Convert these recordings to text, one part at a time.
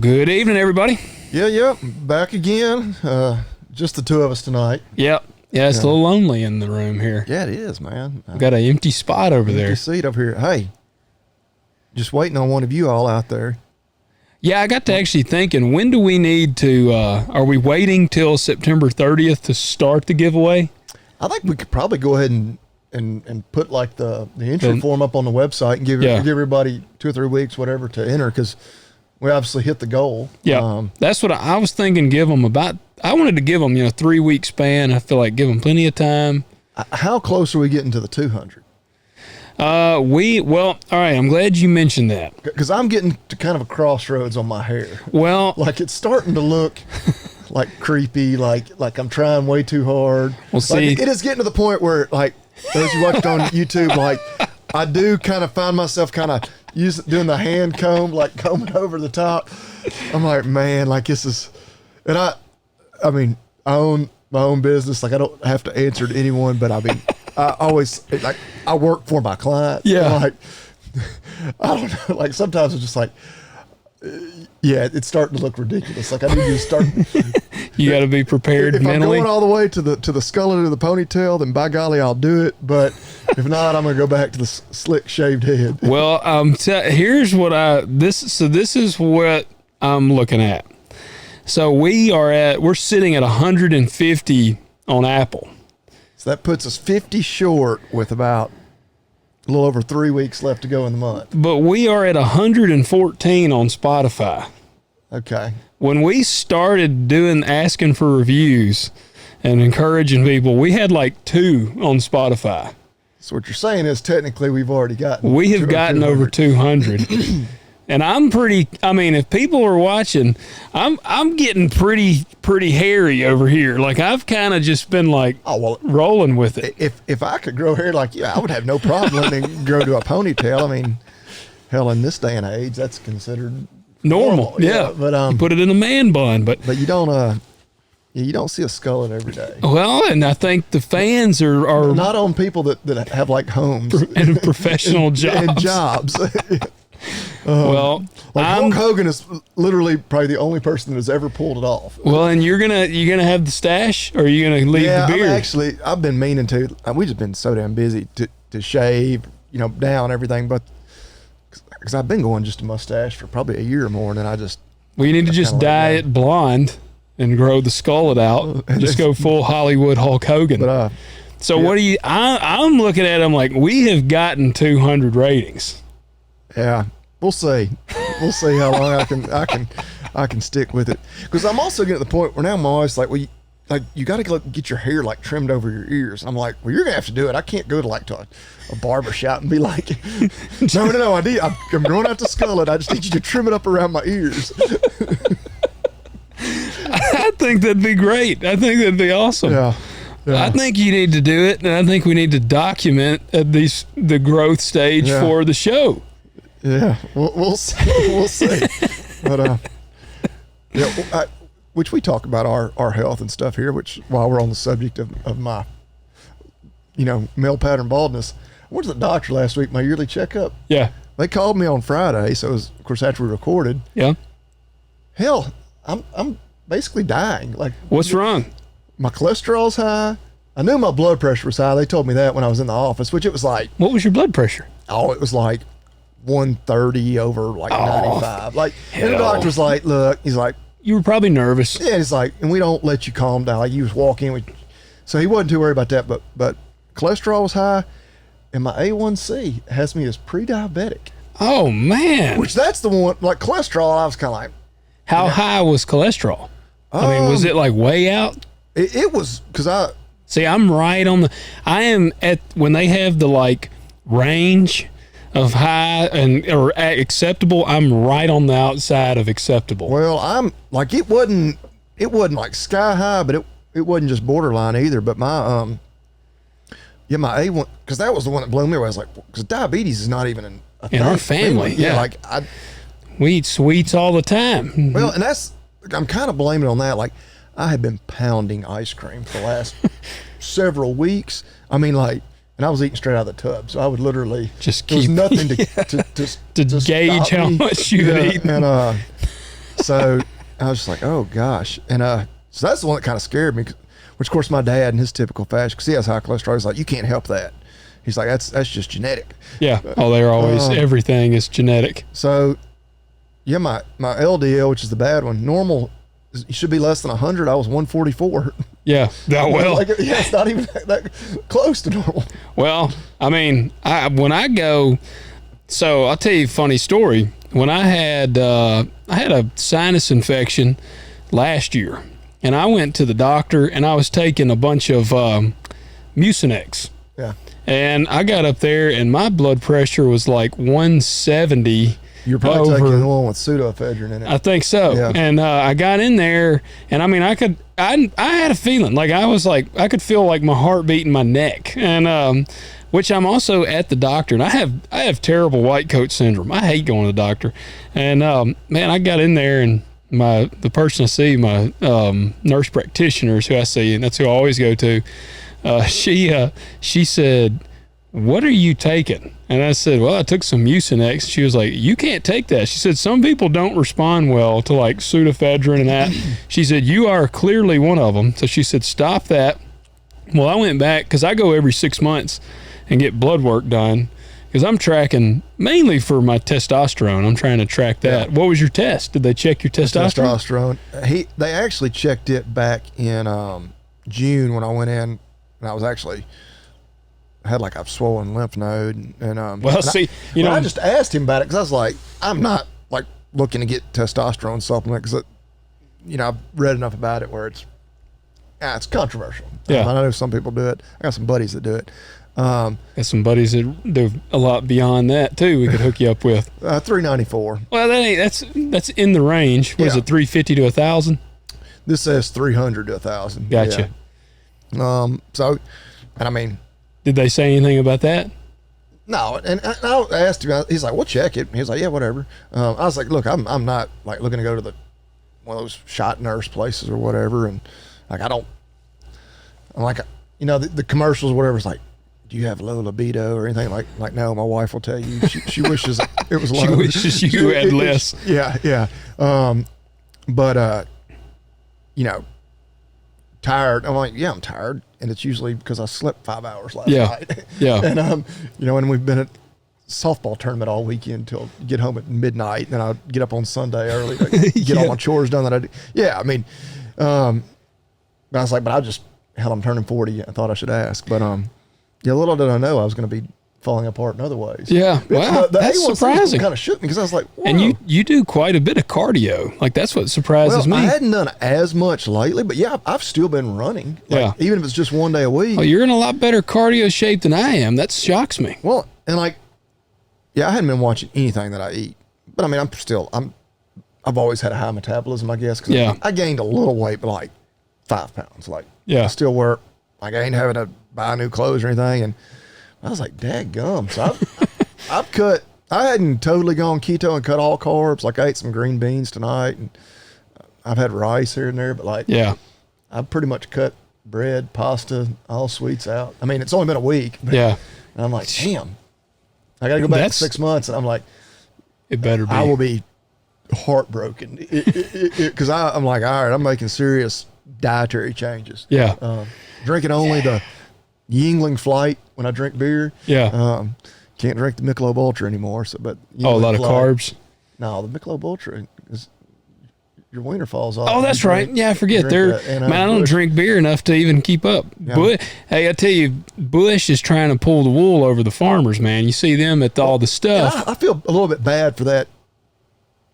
Good evening, everybody. Yeah, back again. Just the two of us tonight. Yep. Yeah, it's a little lonely in the room here. Yeah, it is, man. Got an empty spot over there. Empty seat over here. Hey, just waiting on one of you all out there. Yeah, I got to actually thinking, when do we need to, are we waiting till September 30th to start the giveaway? I think we could probably go ahead and put like the entry form up on the website and give everybody 2 or 3 weeks, whatever, to enter, because we obviously hit the goal. Yeah, that's what I was thinking. Give them I wanted to give them 3 week span. I feel like give them plenty of time. How close are we getting to the 200? All right. I'm glad you mentioned that, because I'm getting to kind of a crossroads on my hair. Well, like it's starting to look like creepy, like I'm trying way too hard. Well, see, it is getting to the point where, like, those you watched on YouTube, like I do kind of find myself kind of doing the hand comb, like combing over the top. I'm like, man, like this is, and I mean, I own my own business. Like I don't have to answer to anyone, but I mean, I always, like, I work for my client. Yeah. Like, I don't know. Like sometimes it's just like, yeah, it's starting to look ridiculous. Like I need to start. You got to be prepared if mentally. I'm going all the way to the skull and to the ponytail, then by golly, I'll do it. But if not, I'm going to go back to the slick shaved head. Well, here's what this is what I'm looking at. So we're sitting at 150 on Apple. So that puts us 50 short with about a little over 3 weeks left to go in the month. But we are at 114 on Spotify. Okay. When we started asking for reviews and encouraging people, we had like 2 on Spotify. So what you're saying is technically we have gotten over 200. And if people are watching, I'm getting pretty hairy over here. Like I've kind of just been like rolling with it. If I could grow hair like you, I would have no problem letting it grow to a ponytail. I mean, hell, in this day and age, that's considered normal. Yeah. But you put it in a man bun, but you don't see a skullet every day. Well, and I think the fans are not on people that have like homes and professional jobs. And jobs. Well, Hulk Hogan is literally probably the only person that has ever pulled it off. Well, and you're gonna have the stash, or are you gonna leave the beard? I've been meaning to. We just been so damn busy to shave, down everything, but because I've been going just a mustache for probably a year or more, and then you need to just dye it blonde and grow the skullet out. Just go full Hollywood Hulk Hogan. But what do you? I'm looking at them like we have gotten 200 ratings. Yeah, we'll see. We'll see how long I can stick with it. Because I'm also getting to the point where now I'm always like, well, you got to get your hair like trimmed over your ears. I'm like, well, you're gonna have to do it. I can't go to a barber shop and be like, no, I'm growing out the skullet. I just need you to trim it up around my ears. I think that'd be great. I think that'd be awesome. Yeah. I think you need to do it, and I think we need to document the growth stage for the show. Yeah, we'll see. We'll see. But which we talk about our health and stuff here. Which, while we're on the subject of my, male pattern baldness, I went to the doctor last week. My yearly checkup. Yeah. They called me on Friday, so it was, of course, after we recorded. Yeah. Hell, I'm basically dying. Like, what's wrong? My cholesterol's high. I knew my blood pressure was high. They told me that when I was in the office, which it was like. What was your blood pressure? Oh, it was like 130 over like 95. Like, and the doctor's like, look, he's like, you were probably nervous. Yeah, he's like, and we don't let you calm down. Like, you was walking, so he wasn't too worried about that. But cholesterol was high, and my A1C has me as pre-diabetic. Oh man! Which that's the one. Like cholesterol, I was kind of like, how high was cholesterol? I mean, was it like way out? It was, because I'm right on I am at, when they have the like range of high or acceptable, I'm right on the outside of acceptable. Well, I'm like, it wasn't like sky high, but it wasn't just borderline either. But my my A1, because that was the one that blew me away. I was like, because diabetes is not even in our family. Yeah, like we eat sweets all the time. Well, and I'm kind of blaming it on that. Like, I had been pounding ice cream for the last several weeks. I mean, like, and I was eating straight out of the tub, so I would literally just there was nothing to gauge how much you would eat. And So I was just like, oh gosh. And so that's the one that kind of scared me, which of course my dad in his typical fashion, because he has high cholesterol, he's like, you can't help that. He's like, that's just genetic. Yeah. Oh, they're always, everything is genetic. So yeah, my LDL, which is the bad one, normal, it should be less than 100. I was 144. Yeah. Well, like, yeah, it's not even that close to normal. Well, I mean, when I go, so I'll tell you a funny story. When I had a sinus infection last year, and I went to the doctor, and I was taking a bunch of Mucinex. Yeah. And I got up there, and my blood pressure was like 170. You're probably taking the one with pseudoephedrine in it. I think so. Yeah. And I got in there, and I mean, I had a feeling like I could feel like my heartbeat in my neck, and which I'm also at the doctor, and I have terrible white coat syndrome. I hate going to the doctor, and man, I got in there, and the person I see, my nurse practitioners who I see, and that's who I always go to. She said, "What are you taking?" And I said, "Well, I took some Mucinex." She was like, "You can't take that." She said, "Some people don't respond well to like pseudoephedrine and that." She said, "You are clearly one of them." So she said, "Stop that." Well, I went back because I go every 6 months and get blood work done because I'm tracking mainly for my testosterone. I'm trying to track that. Yeah. What was your test? Did they check your testosterone? They actually checked it back in June when I went in, and I was actually had like a swollen lymph node, and I just asked him about it because I was like, I'm not like looking to get testosterone supplement because I've read enough about it where it's controversial. Yeah, I know some people do it. I got some buddies that do it. Got some buddies that do a lot beyond that too. We could hook you up with 394. Well, that's in the range. What is it, 350 to 1,000? This says 300 to 1,000. Gotcha. Yeah. So, and I mean, did they say anything about that? No, and I asked him. He's like, "We'll check it." He was like, "Yeah, whatever." I was like, "Look, I'm not like looking to go to one of those shot nurse places or whatever." And like, I'm like, the commercials or whatever. It's like, do you have low libido or anything? Like no, my wife will tell you she wishes it was low. She wishes you had less. Yeah. But tired. I'm like, yeah, I'm tired. And it's usually because I slept 5 hours last night. Yeah. And, and we've been at softball tournament all weekend till get home at midnight. And then I'll get up on Sunday early to get all my chores done that I do. Yeah. I mean, but I was like, I'm turning 40. I thought I should ask. But, little did I know I was going to be falling apart in other ways. Yeah. Wow. That's surprising. Kind of shook me because I was like, whoa. And you do quite a bit of cardio. Like that's what surprises me. I hadn't done as much lately, but yeah, I've still been running. Even if it's just one day a week. Oh, you're in a lot better cardio shape than I am. That shocks me. Well, and I hadn't been watching anything that I eat, but I mean, I've always had a high metabolism, I guess. Cause I gained a little weight, but like 5 pounds. I still work. Like I ain't having to buy new clothes or anything. And I was like, dadgum. So I hadn't totally gone keto and cut all carbs. Like I ate some green beans tonight, and I've had rice here and there, but I've pretty much cut bread, pasta, all sweets out. I mean, it's only been a week. But, and I'm like, damn, I got to go back to 6 months. And I'm like, it better be. I will be heartbroken because I'm like, all right, I'm making serious dietary changes. Yeah. Drinking only the Yingling Flight when I drink beer. Yeah. Can't drink the Michelob Ultra anymore. A lot of carbs. No, the Michelob Ultra is your wiener falls off. Oh, that's right. Yeah, I forget. I don't drink beer enough to even keep up. Yeah. Hey, I tell you, Bush is trying to pull the wool over the farmers, man. You see them at all the stuff. I feel a little bit bad for that,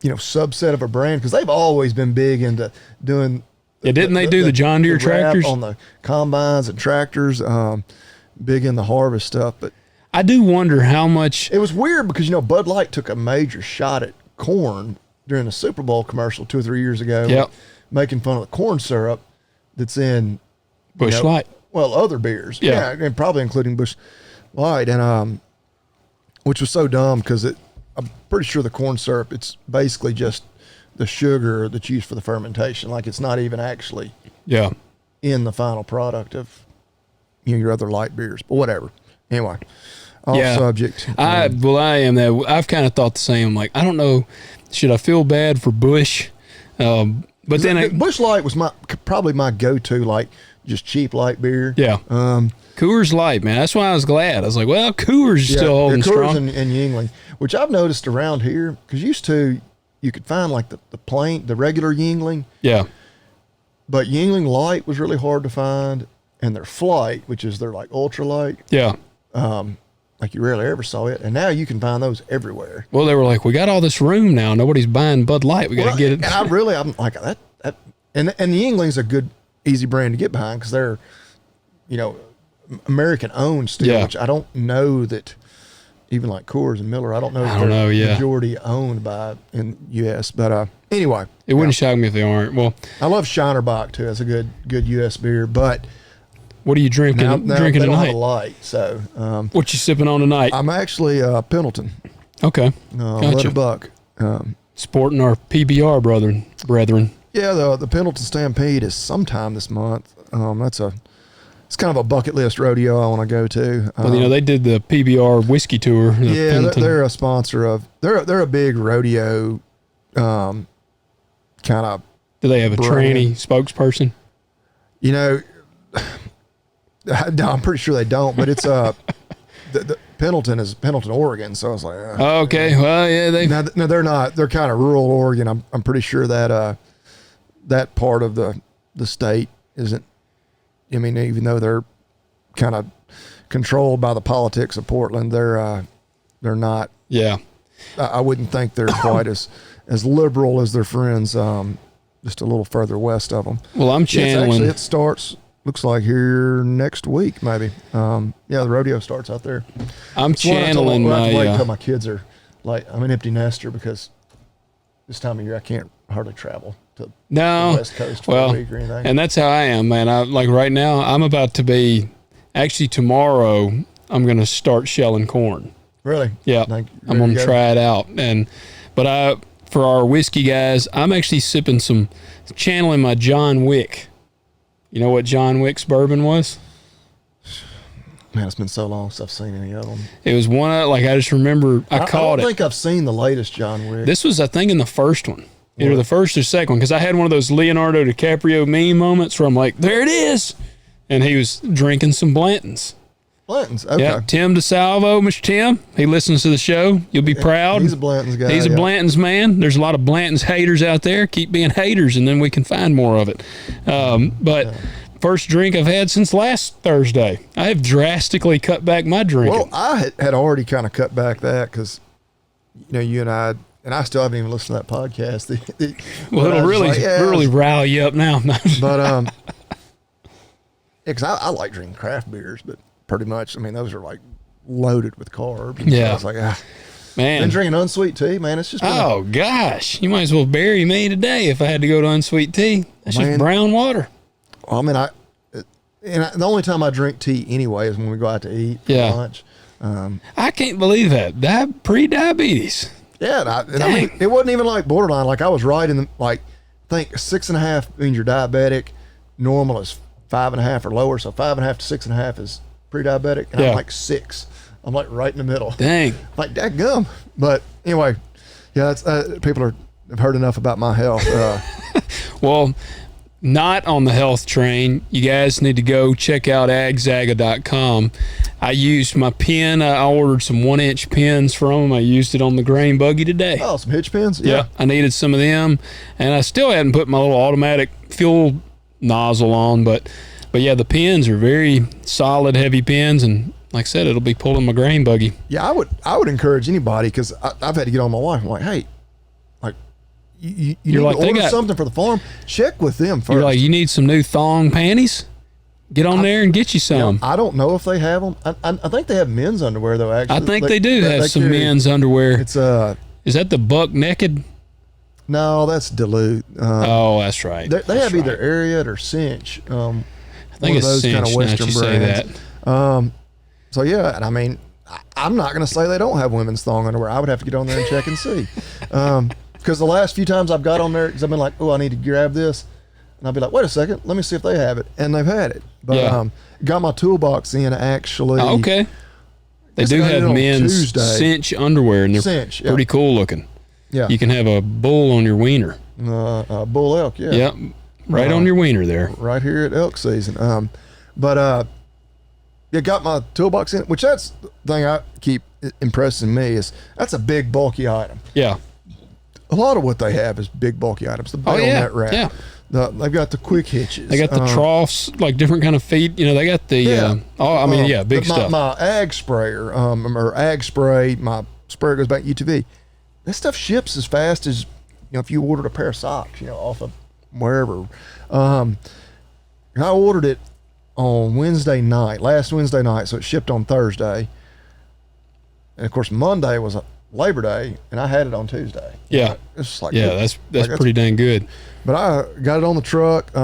subset of a brand because they've always been big into doing. Yeah, didn't they do the John Deere tractors? On the combines and tractors, big in the harvest stuff. But I do wonder how much... It was weird because, Bud Light took a major shot at corn during the Super Bowl commercial 2 or 3 years ago, making fun of the corn syrup that's in... Busch Light. Well, other beers. Yeah, and probably including Busch Light, and which was so dumb because I'm pretty sure the corn syrup, it's basically just... the sugar that's used for the fermentation, like it's not even actually in the final product of your other light beers, but whatever. Anyway, off subject. I am that. I've kind of thought the same. I'm like, I don't know, should I feel bad for Bush But then Busch Light was probably my go-to, like just cheap light beer. Yeah. Coors Light, man. That's why I was glad. I was like, well, Coors is still holding Coors strong. and Yuengling, which I've noticed around here, because used to you could find like the regular Yuengling. Yeah. But Yuengling Light was really hard to find, and their Flight, which is their like ultra light. Yeah. Like you rarely ever saw it, and now you can find those everywhere. Well, they were like, we got all this room now. Nobody's buying Bud Light. We got to get it. And I'm like that. And the Yuengling's a good, easy brand to get behind because they're, American owned still. Which I don't know that. Even like Coors and Miller, I don't know if they're majority owned by in U.S. But anyway, it wouldn't shock me if they aren't. Well, I love Shinerbach too. It's a good U.S. beer. But what are you drinking? Now Drinking they don't tonight? have a light, so what you sipping on tonight? I'm actually Pendleton. Okay, gotcha. Buck. Sporting our PBR brethren. Yeah, the Pendleton Stampede is sometime this month. It's kind of a bucket list rodeo I want to go to. Well, they did the PBR whiskey tour. They're a sponsor of. They're a big rodeo, kind of. Do they have a tranny spokesperson? I'm pretty sure they don't, but it's the Pendleton is Pendleton, Oregon. So I was like, okay, well, yeah, no, they're not. They're kind of rural Oregon. I'm pretty sure that that part of the state isn't. I mean, even though they're kind of controlled by the politics of Portland, they're not. Yeah, I wouldn't think they're quite as liberal as their friends, just a little further west of them. Well, I'm channeling. It starts. Looks like here next week, maybe. The rodeo starts out there. I'm channeling I have to wait until my kids are like. I'm an empty nester because this time of year I can't hardly travel to the West Coast for a week or anything. And that's how I am, man. I like right now. I'm about to be. Actually, tomorrow I'm going to start shelling corn. Really? Yeah. I'm going to try it out, but for our whiskey guys, I'm actually channeling my John Wick. You know what John Wick's bourbon was? Man, it's been so long since I've seen any of them. It was one I just remember I caught it. I don't think I've seen the latest John Wick. This was, I think, in the first one. Either the first or second one, because I had one of those Leonardo DiCaprio meme moments where I'm like, there it is. And he was drinking some Blantons. Blantons, okay. Yeah, Tim DeSalvo, Mr. Tim, he listens to the show. You'll be proud. He's a Blantons guy. He's a Blantons man. There's a lot of Blantons haters out there. Keep being haters, and then we can find more of it. First drink I've had since last Thursday. I have drastically cut back my drinking. Well, I had already kind of cut back that because, you and I still haven't even listened to that podcast. It'll really rile you up now. But, because I like drinking craft beers, but pretty much, I mean, those are like loaded with carbs. Yeah. So I was like, man. Been drinking unsweet tea, man. It's just been gosh. You might as well bury me today if I had to go to unsweet tea. That's just brown water. I mean, the only time I drink tea anyway is when we go out to eat for lunch. I can't believe that. Pre-diabetes. Yeah, and I mean, it wasn't even like borderline. Like I was right in the, I think 6.5 means you're diabetic. Normal is 5.5 or lower. So 5.5 to 6.5 is pre-diabetic. And I'm like 6. I'm like right in the middle. Dang. Like dadgum. But anyway, that's people have heard enough about my health. Well, not on the health train. You guys need to go check out agzaga.com. I used my pen. I ordered some 1-inch pens from them. I used it on the grain buggy today. Oh, some hitch pens? Yeah. I needed some of them. And I still hadn't put my little automatic fuel nozzle on. But yeah, the pens are very solid, heavy pens. And like I said, it'll be pulling my grain buggy. Yeah, I would encourage anybody because I've had to get on my wife. I'm like, hey, you need to order something for the farm. Check with them first. You're like, you need some new thong panties? Get on there and get you some. I don't know if they have them. I think they have men's underwear though. Actually, I think they do have some men's underwear. It's is that the Buck Naked? No, that's Duluth. That's right. They have either Ariat or Cinch. I think it's Cinch. Kind of Western brands. So yeah, and I mean, I'm not going to say they don't have women's thong underwear. I would have to get on there and check and see. Because the last few times I've got on there, because I've been like, oh, I need to grab this. And I'll be like, wait a second, let me see if they have it. And they've had it. But got my toolbox in actually. Oh, okay. They do have men's Cinch underwear, and they're pretty cool looking. Yeah. You can have a bull on your wiener. Bull elk, yeah. Yep. Right on your wiener there. Right here at elk season. Yeah, got my toolbox in, which that's the thing I keep impressing me is that's a big bulky item. Yeah. A lot of what they have is big bulky items. The bayonet wrap. Yeah. They've got the quick hitches. They got the troughs, like different kind of feed. You know, they got the big stuff. My ag sprayer, or ag spray, my sprayer goes back UTV. That stuff ships as fast as, if you ordered a pair of socks, off of wherever. I ordered it on last Wednesday night, so it shipped on Thursday. And of course, Monday was a Labor Day, and I had it on Tuesday. Yeah, it's like that's pretty dang good. But I got it on the truck.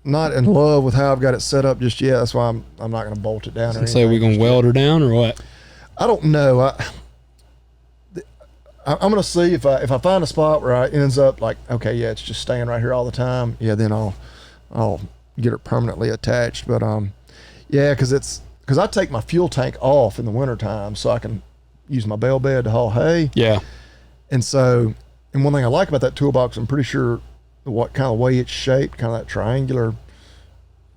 Not in love with how I've got it set up just yet. That's why I'm not going to bolt it down. Say we're going to weld her down or what? I don't know. I'm going to see if I find a spot where it ends up like, okay, yeah, it's just staying right here all the time. Yeah, then I'll get her permanently attached. But yeah, because I take my fuel tank off in the wintertime so I can use my bale bed to haul hay. Yeah. And one thing I like about that toolbox, I'm pretty sure what kind of way it's shaped, kind of that triangular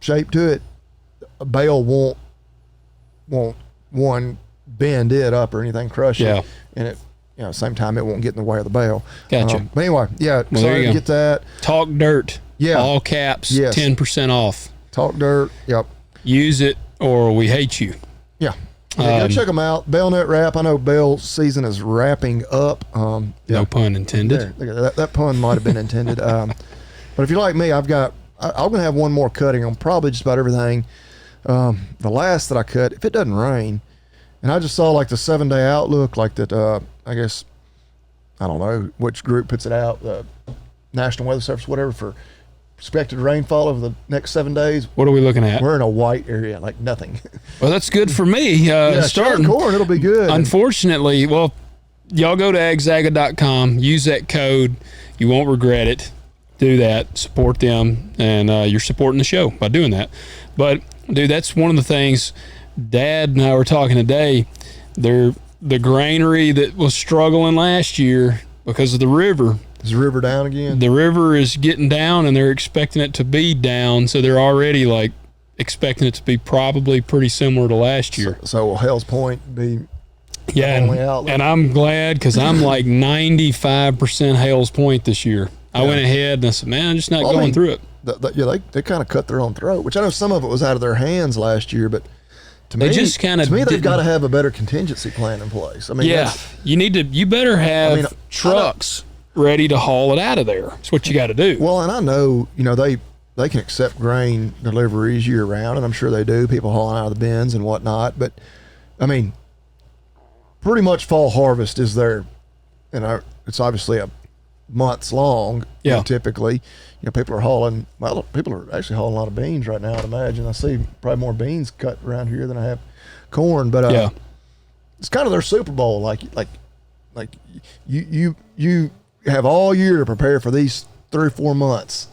shape to it, a bale won't one bend it up or anything, crush it. And it, same time it won't get in the way of the bale. Gotcha. But anyway, yeah, excited to get that. Talk Dirt. Yeah. All caps, yes. 10% off. Talk Dirt, yep. Use it or we hate you. Yeah. Go check them out. Bayonet wrap. I know bale season is wrapping up. No pun intended. That pun might have been intended. But if you're like me, I'm going to have one more cutting on probably just about everything. The last that I cut, if it doesn't rain, and I just saw like the 7-day outlook, like that, I guess, I don't know which group puts it out, the National Weather Service, whatever, for expected rainfall over the next 7 days. What are we looking at? We're in a white area, like nothing. Well, that's good for me. Starting corn, it'll be good. Unfortunately, y'all go to agzaga.com, use that code. You won't regret it. Do that. Support them, and you're supporting the show by doing that. But, dude, that's one of the things Dad and I were talking today. The granary that was struggling last year because of the river. Is the river down again? The river is getting down, and they're expecting it to be down, so they're already like expecting it to be probably pretty similar to last year. So will Hell's Point be only outlet? And I'm glad because I'm like 95% Hell's Point this year. I went ahead and I said, man, I'm just not going through it. They kind of cut their own throat, which I know some of it was out of their hands last year, but to me, they've got to have a better contingency plan in place. I mean, you better have trucks ready to haul it out of there. That's what you got to do. Well, and I know, they can accept grain deliveries year round, and I'm sure they do, people hauling out of the bins and whatnot. But, I mean, pretty much fall harvest is there, and it's obviously a months long, typically. People are actually hauling a lot of beans right now, I'd imagine. I see probably more beans cut around here than I have corn. But it's kind of their Super Bowl. Like you have all year to prepare for these 3 or 4 months.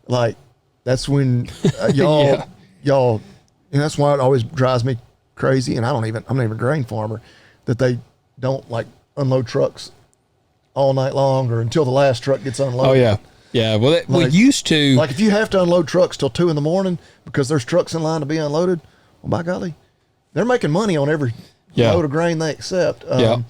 Like that's when y'all, and that's why it always drives me crazy. And I'm not even a grain farmer, that they don't like unload trucks all night long or until the last truck gets unloaded. Oh yeah. Yeah. Well, we used to, like if you have to unload trucks till 2 a.m. because there's trucks in line to be unloaded. Well, by golly, they're making money on every load of grain they accept. At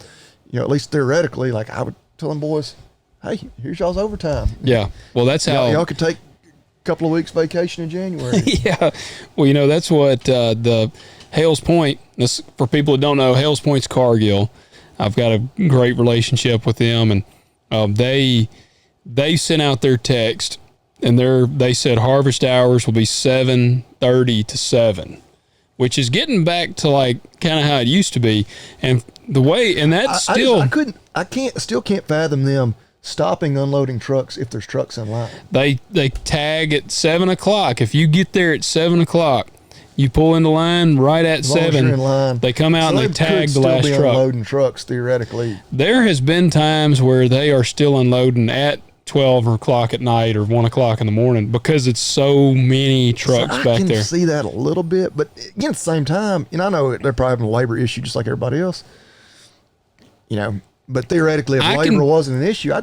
least theoretically, like I would tell them boys, hey, here's y'all's overtime. Yeah. Well, that's how y'all could take a couple of weeks vacation in January. Yeah. Well, that's what the Hales Point, this, for people that don't know, Hales Point's Cargill. I've got a great relationship with them, and they sent out their text, and they said harvest hours will be 7:30 to 7, which is getting back to like kind of how it used to be. And the way, and that's I still can't fathom them stopping unloading trucks if there's trucks in line. They tag at 7 o'clock. If you get there at 7 o'clock, you pull in the line right at 7. In line. They come out and they tag the last truck. Unloading trucks theoretically. There has been times where they are still unloading at 12 o'clock at night or 1 o'clock in the morning because it's so many trucks back there. I can see that a little bit, but again, at the same time, I know they're probably having a labor issue just like everybody else. But theoretically, if labor wasn't an issue,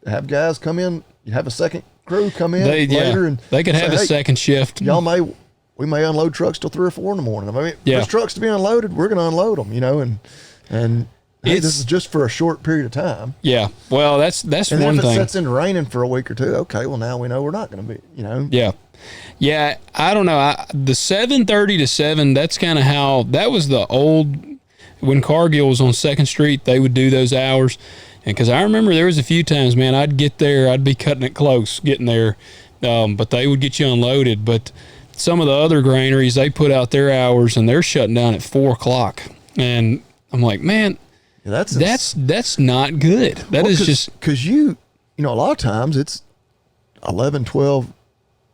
have guys come in. You have a second crew come in later, and they could have a second shift. We may unload trucks till 3 or 4 in the morning. I mean, yeah. there's trucks to be unloaded. We're going to unload them, and hey, this is just for a short period of time. Yeah. Well, that's and one thing. And if it sets into raining for a week or two, okay, well, now we know we're not going to be, Yeah. Yeah. I don't know. The 7:30 to 7, that's kind of how, that was the old, when Cargill was on 2nd Street, they would do those hours. And because I remember there was a few times, man, I'd get there, I'd be cutting it close getting there, but they would get you unloaded. But some of the other granaries, they put out their hours and they're shutting down at 4 o'clock. And I'm like, man, that's not good. That is just because a lot of times it's 11, 12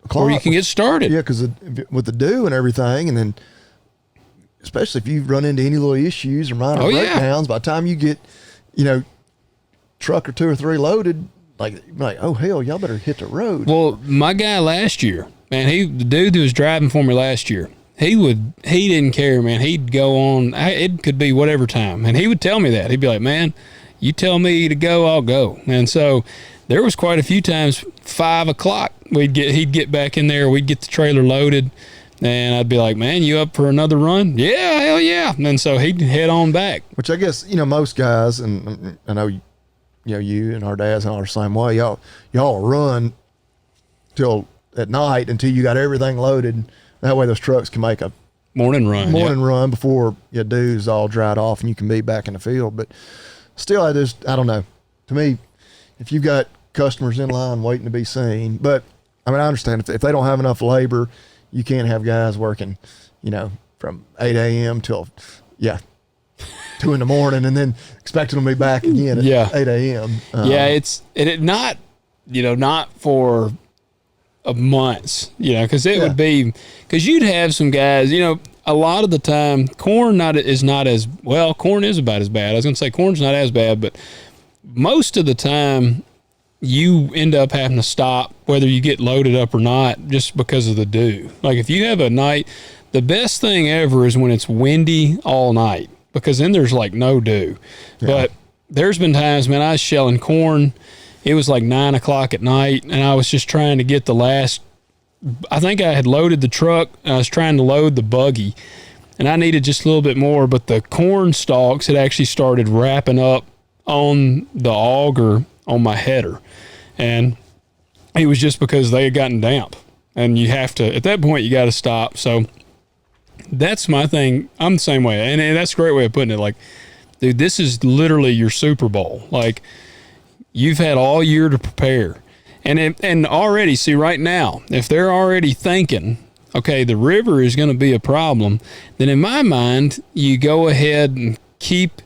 o'clock. Or you can get started. Yeah, because with the dew and everything, and then especially if you run into any little issues or minor breakdowns, by the time you get, truck or 2 or 3 loaded, like oh hell, y'all better hit the road. Well, my guy last year, man, the dude who was driving for me last year, he didn't care, man. He'd go on, it could be whatever time, and he would tell me that. He'd be like, man, you tell me to go, I'll go. And so there was quite a few times 5 o'clock he'd get back in there, we'd get the trailer loaded, and I'd be like, man, you up for another run? Yeah, hell yeah. And so he'd head on back. Which I guess, most guys, and I know you and our dads are the same way. Y'all run till at night until you got everything loaded. That way those trucks can make a morning run before your dew's all dried off and you can be back in the field. But still, I don't know. To me, if you've got customers in line waiting to be seen, but I mean, I understand if they don't have enough labor, you can't have guys working, from 8 a.m. till 2 in the morning, and then expecting them to be back again at 8 a.m. It's not for months, because it would be, because you'd have some guys, a lot of the time, corn is about as bad. I was going to say corn's not as bad, but most of the time you end up having to stop whether you get loaded up or not just because of the dew. Like if you have a night, the best thing ever is when it's windy all night, because then there's like no dew. Yeah. But there's been times, man, I was shelling corn. It was like 9 o'clock at night, and I was just trying to get I think I had loaded the truck, and I was trying to load the buggy, and I needed just a little bit more, but the corn stalks had actually started wrapping up on the auger on my header. And it was just because they had gotten damp. And you have to, at that point, you got to stop. So that's my thing. I'm the same way. And that's a great way of putting it. Like, dude, this is literally your Super Bowl. Like, you've had all year to prepare. And already, see, right now, if they're already thinking, okay, the river is going to be a problem, then in my mind, you go ahead and keep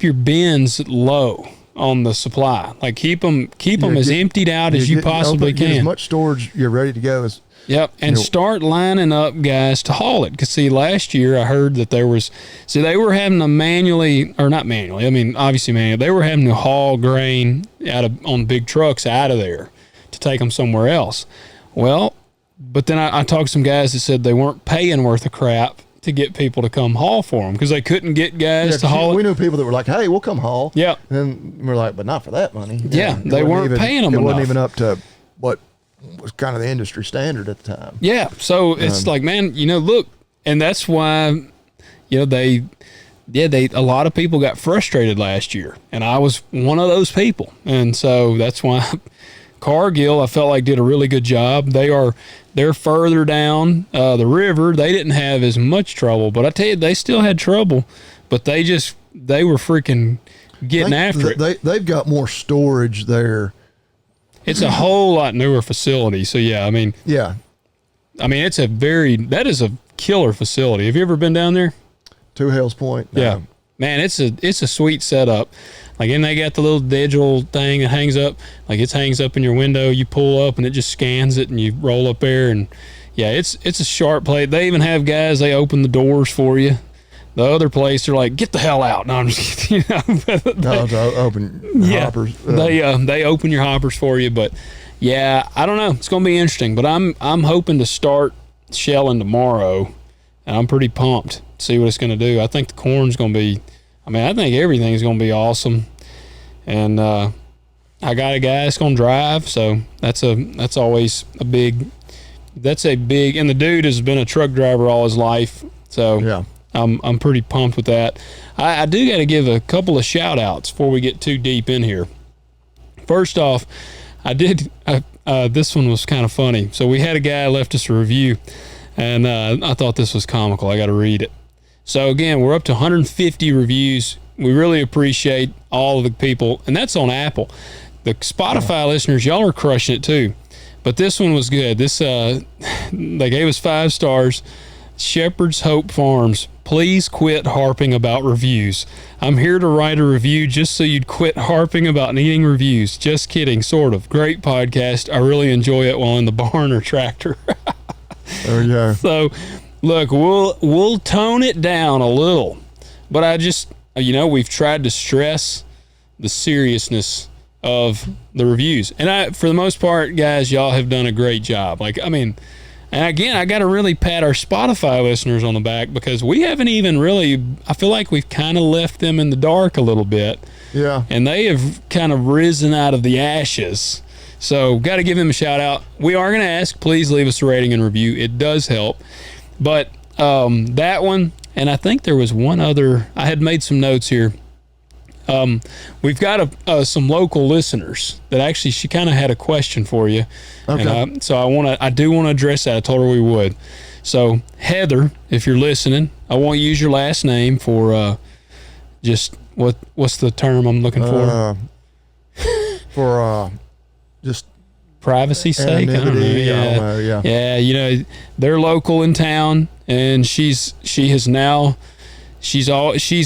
your bins low on the supply. Like keep them as emptied out as you possibly can. Get as much storage you're ready to go as. Yep, and start lining up guys to haul it. Because see, last year I heard that they were having to obviously manually, they were having to haul grain on big trucks out of there to take them somewhere else. Well, but then I talked to some guys that said they weren't paying worth of crap to get people to come haul for them because they couldn't get guys to haul. We knew people that were like, hey, we'll come haul. Yeah. And then we're like, but not for that money. Yeah, they weren't paying them enough. It wasn't even up to what was kind of the industry standard at the time. Yeah. So it's like, man, look, and that's why, a lot of people got frustrated last year, and I was one of those people. And so that's why Cargill, I felt like, did a really good job. They're further down the river. They didn't have as much trouble, but I tell you, they still had trouble, but they were freaking getting after it. They've got more storage there. It's a whole lot newer facility. So yeah, I mean, that is a killer facility. Have you ever been down there? To Hell's Point. No. Yeah, man, it's a sweet setup. Like, and they got the little digital thing that hangs up. Like, it hangs up in your window. You pull up, and it just scans it, and you roll up there. And, yeah, it's a sharp place. They even have guys, they open the doors for you. The other place, they're like, get the hell out. No, I'm just kidding. Open hoppers. They open your hoppers for you. But, yeah, I don't know. It's going to be interesting. But I'm hoping to start shelling tomorrow. And I'm pretty pumped to see what it's going to do. I think the corn's going to be – I think everything's going to be awesome. And I I got a guy that's gonna drive, so that's always a big. That's a big, and the dude has been a truck driver all his life, so Yeah. I'm pretty pumped with that. I do got to give a couple of shout outs before we get too deep in here. First off, this one was kind of funny. So we had a guy left us a review, and I thought this was comical. I got to read it. So again, we're up to 150 reviews. We really appreciate all of the people, and that's on Apple. The Spotify listeners, y'all are crushing it too. But this one was good. This they gave us 5 stars. Shepherd's Hope Farms, please quit harping about reviews. I'm here to write a review just so you'd quit harping about needing reviews. Just kidding, sort of. Great podcast. I really enjoy it while in the barn or tractor. There you go. So, look, we'll tone it down a little. But I just, we've tried to stress the seriousness of the reviews. And for the most part, guys, y'all have done a great job. And again, I got to really pat our Spotify listeners on the back because we haven't even really, I feel like we've kind of left them in the dark a little bit. Yeah. And they have kind of risen out of the ashes. So got to give them a shout out. We are going to ask, please leave us a rating and review. It does help. But that one, and I think there was one other, I had made some notes here. We've got some local listeners that actually, she kind of had a question for you. Okay. And, so I do want to address that. I told her we would. So Heather, if you're listening, I won't use your last name for just what's the term I'm looking for? For just privacy's sake. I don't know. Yeah. Yeah. They're local in town, and she's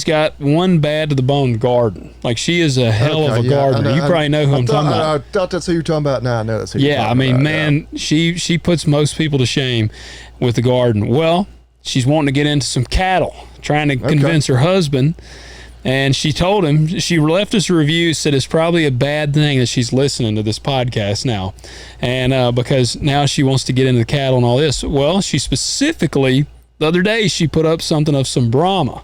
got one bad to the bone garden. Like, she is a hell of a gardener. You probably know who I'm talking about. I thought that's who you're talking about now. I know that's who you're talking about. Man, she puts most people to shame with the garden. Well, she's wanting to get into some cattle, trying to convince her husband. And she told him, she left us a review, said it's probably a bad thing that she's listening to this podcast now. And because now she wants to get into the cattle and all this. Well, she specifically, the other day, she put up something of some Brahma.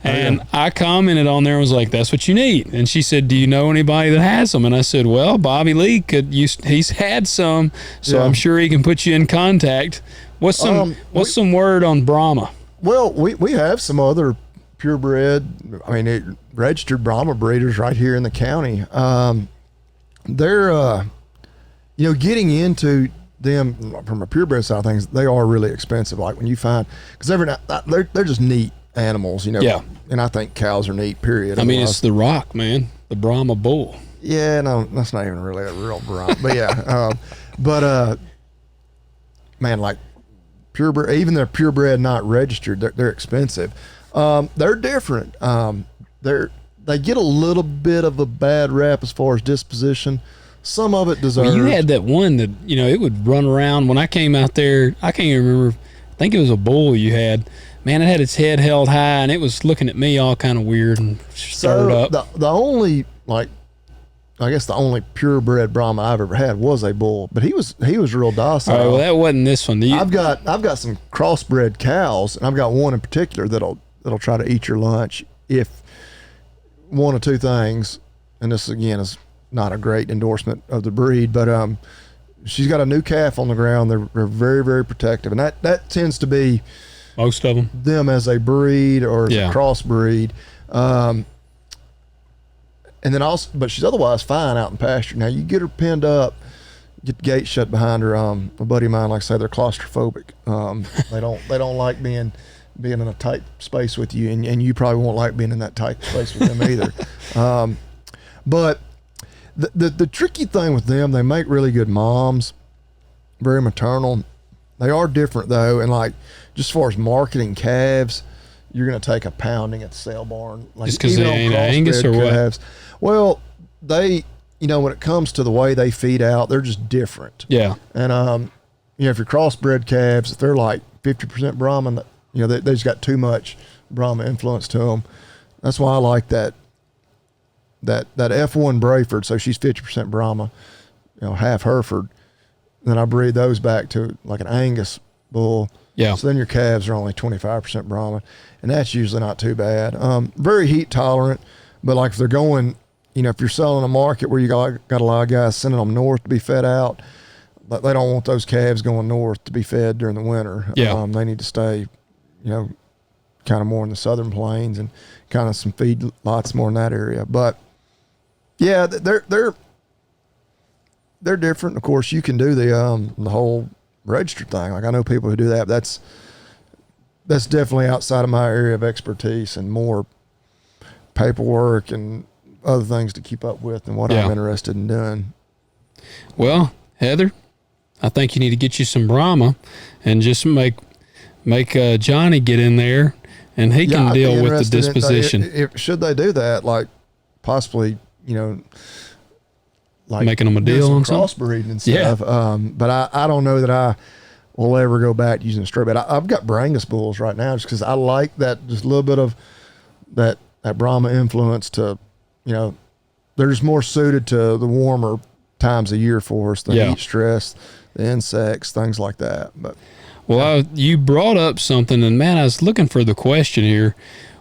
And I commented on there and was like, that's what you need. And she said, do you know anybody that has them? And I said, well, Bobby Lee he's had some, so I'm sure he can put you in contact. What's some word on Brahma? Well, we have some other purebred, registered Brahma breeders right here in the county. They're, getting into them from a purebred side of things, they are really expensive. Like when you find, because they're just neat animals, Yeah. And I think cows are neat, period. It's the rock, man, the Brahma bull. Yeah, no, that's not even really a real Brahma, but yeah. Man, like purebred, even they're purebred, not registered, they're expensive. They're different. They get a little bit of a bad rap as far as disposition. Some of it deserves. Well, you had that one that, it would run around. When I came out there, I can't even remember. I think it was a bull you had. Man, it had its head held high, and it was looking at me all kind of weird and stirred up. The only, I guess the only purebred Brahma I've ever had was a bull, but he was real docile. All right, well, that wasn't this one. I've got some crossbred cows, and I've got one in particular that'll try to eat your lunch if one of two things, and this again is not a great endorsement of the breed, but she's got a new calf on the ground. They're very, very protective, and that tends to be most of them as a breed or as a crossbreed. And then also, but she's otherwise fine out in pasture. Now you get her pinned up, get the gate shut behind her. A buddy of mine, like I say, they're claustrophobic. They don't like being in a tight space with you, and you probably won't like being in that tight space with them either. But the tricky thing with them, they make really good moms, very maternal. They are different though, and just as far as marketing calves, you're going to take a pounding at the sale barn. Just because they ain't Angus or calves, what? Well, they, when it comes to the way they feed out, they're just different. Yeah. And if you're crossbred calves, if they're like 50% Brahman, they just got too much Brahma influence to them. That's why I like that F1 Brayford. So she's 50% Brahma, half Hereford. Then I breed those back to like an Angus bull. Yeah. So then your calves are only 25% Brahman, and that's usually not too bad. Very heat tolerant, but like if they're going, if you're selling a market where you got a lot of guys sending them north to be fed out, but they don't want those calves going north to be fed during the winter. Yeah. They need to stay, kind of more in the southern plains and kind of some feed lots more in that area. But yeah, they're different. Of course, you can do the whole register thing. Like I know people who do that. But that's definitely outside of my area of expertise and more paperwork and other things to keep up with and what I'm interested in doing. Well, Heather, I think you need to get you some Brahma and just make Johnny get in there and he can deal with the disposition. Should they do that, like possibly, like making them a deal on something? Crossbreeding and stuff. Yeah. But I don't know that I will ever go back to using a straight bred. I've got Brangus bulls right now just because I like that, just a little bit of that Brahma influence to, they're just more suited to the warmer times of year for us, the heat stress, the insects, things like that. But well, you brought up something, and man, I was looking for the question here.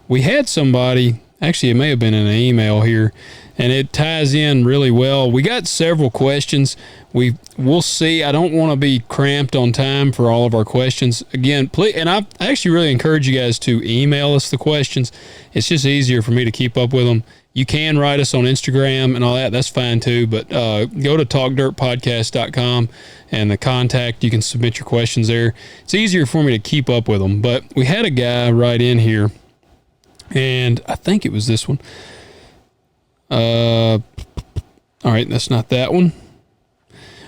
We had somebody, actually it may have been in an email here, and it ties in really well. We got several questions. We'll see. I don't want to be cramped on time for all of our questions. Again, please, and I actually really encourage you guys to email us the questions. It's just easier for me to keep up with them. You can write us on Instagram and all that. That's fine too. But go to talkdirtpodcast.com and the contact. You can submit your questions there. It's easier for me to keep up with them. But we had a guy write in here, and I think it was this one. All right, that's not that one.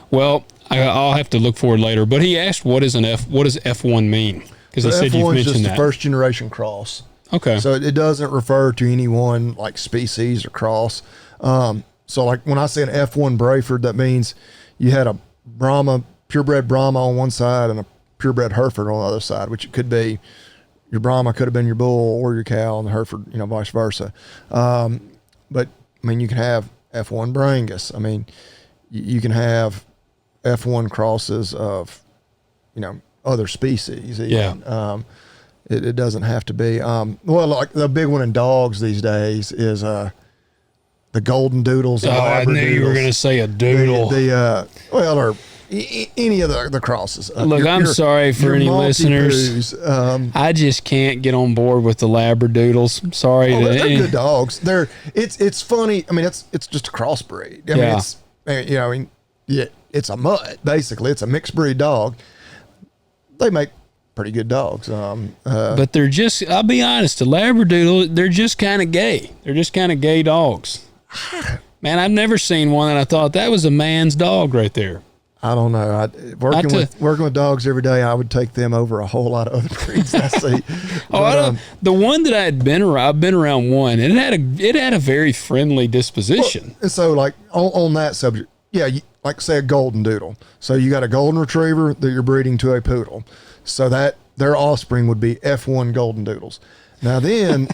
Well, I'll have to look for it later. But he asked, what does F1 mean? Because he said you've mentioned just that. The first generation cross. Okay. So it doesn't refer to any one like species or cross. So like when I say an F1 Brayford, that means you had a Brahma, purebred Brahma on one side and a purebred Hereford on the other side, which it could be your Brahma could have been your bull or your cow and the Hereford, vice versa. But I mean, you can have F1 Brangus. I mean, you can have F1 crosses of, other species. Even. Yeah. It doesn't have to be. Well, like the big one in dogs these days is the golden doodles. I knew you were going to say a doodle. Or any of the crosses. Look, I'm sorry for any listeners. I just can't get on board with the Labradoodles. I'm sorry. They're good dogs. It's funny. I mean, it's just a crossbreed. I mean, it's a mutt basically. It's a mixed breed dog. They make pretty good dogs. But they're just, I'll be honest, the Labradoodle, they're just kind of gay. They're just kind of gay dogs. Man, I've never seen one that I thought that was a man's dog right there. I don't know. Working with dogs every day, I would take them over a whole lot of other breeds I see. The one that I've been around one, and it had a very friendly disposition. Well, so like on that subject, like say a golden doodle. So you got a golden retriever that you're breeding to a poodle. So that their offspring would be F1 golden doodles. Now then,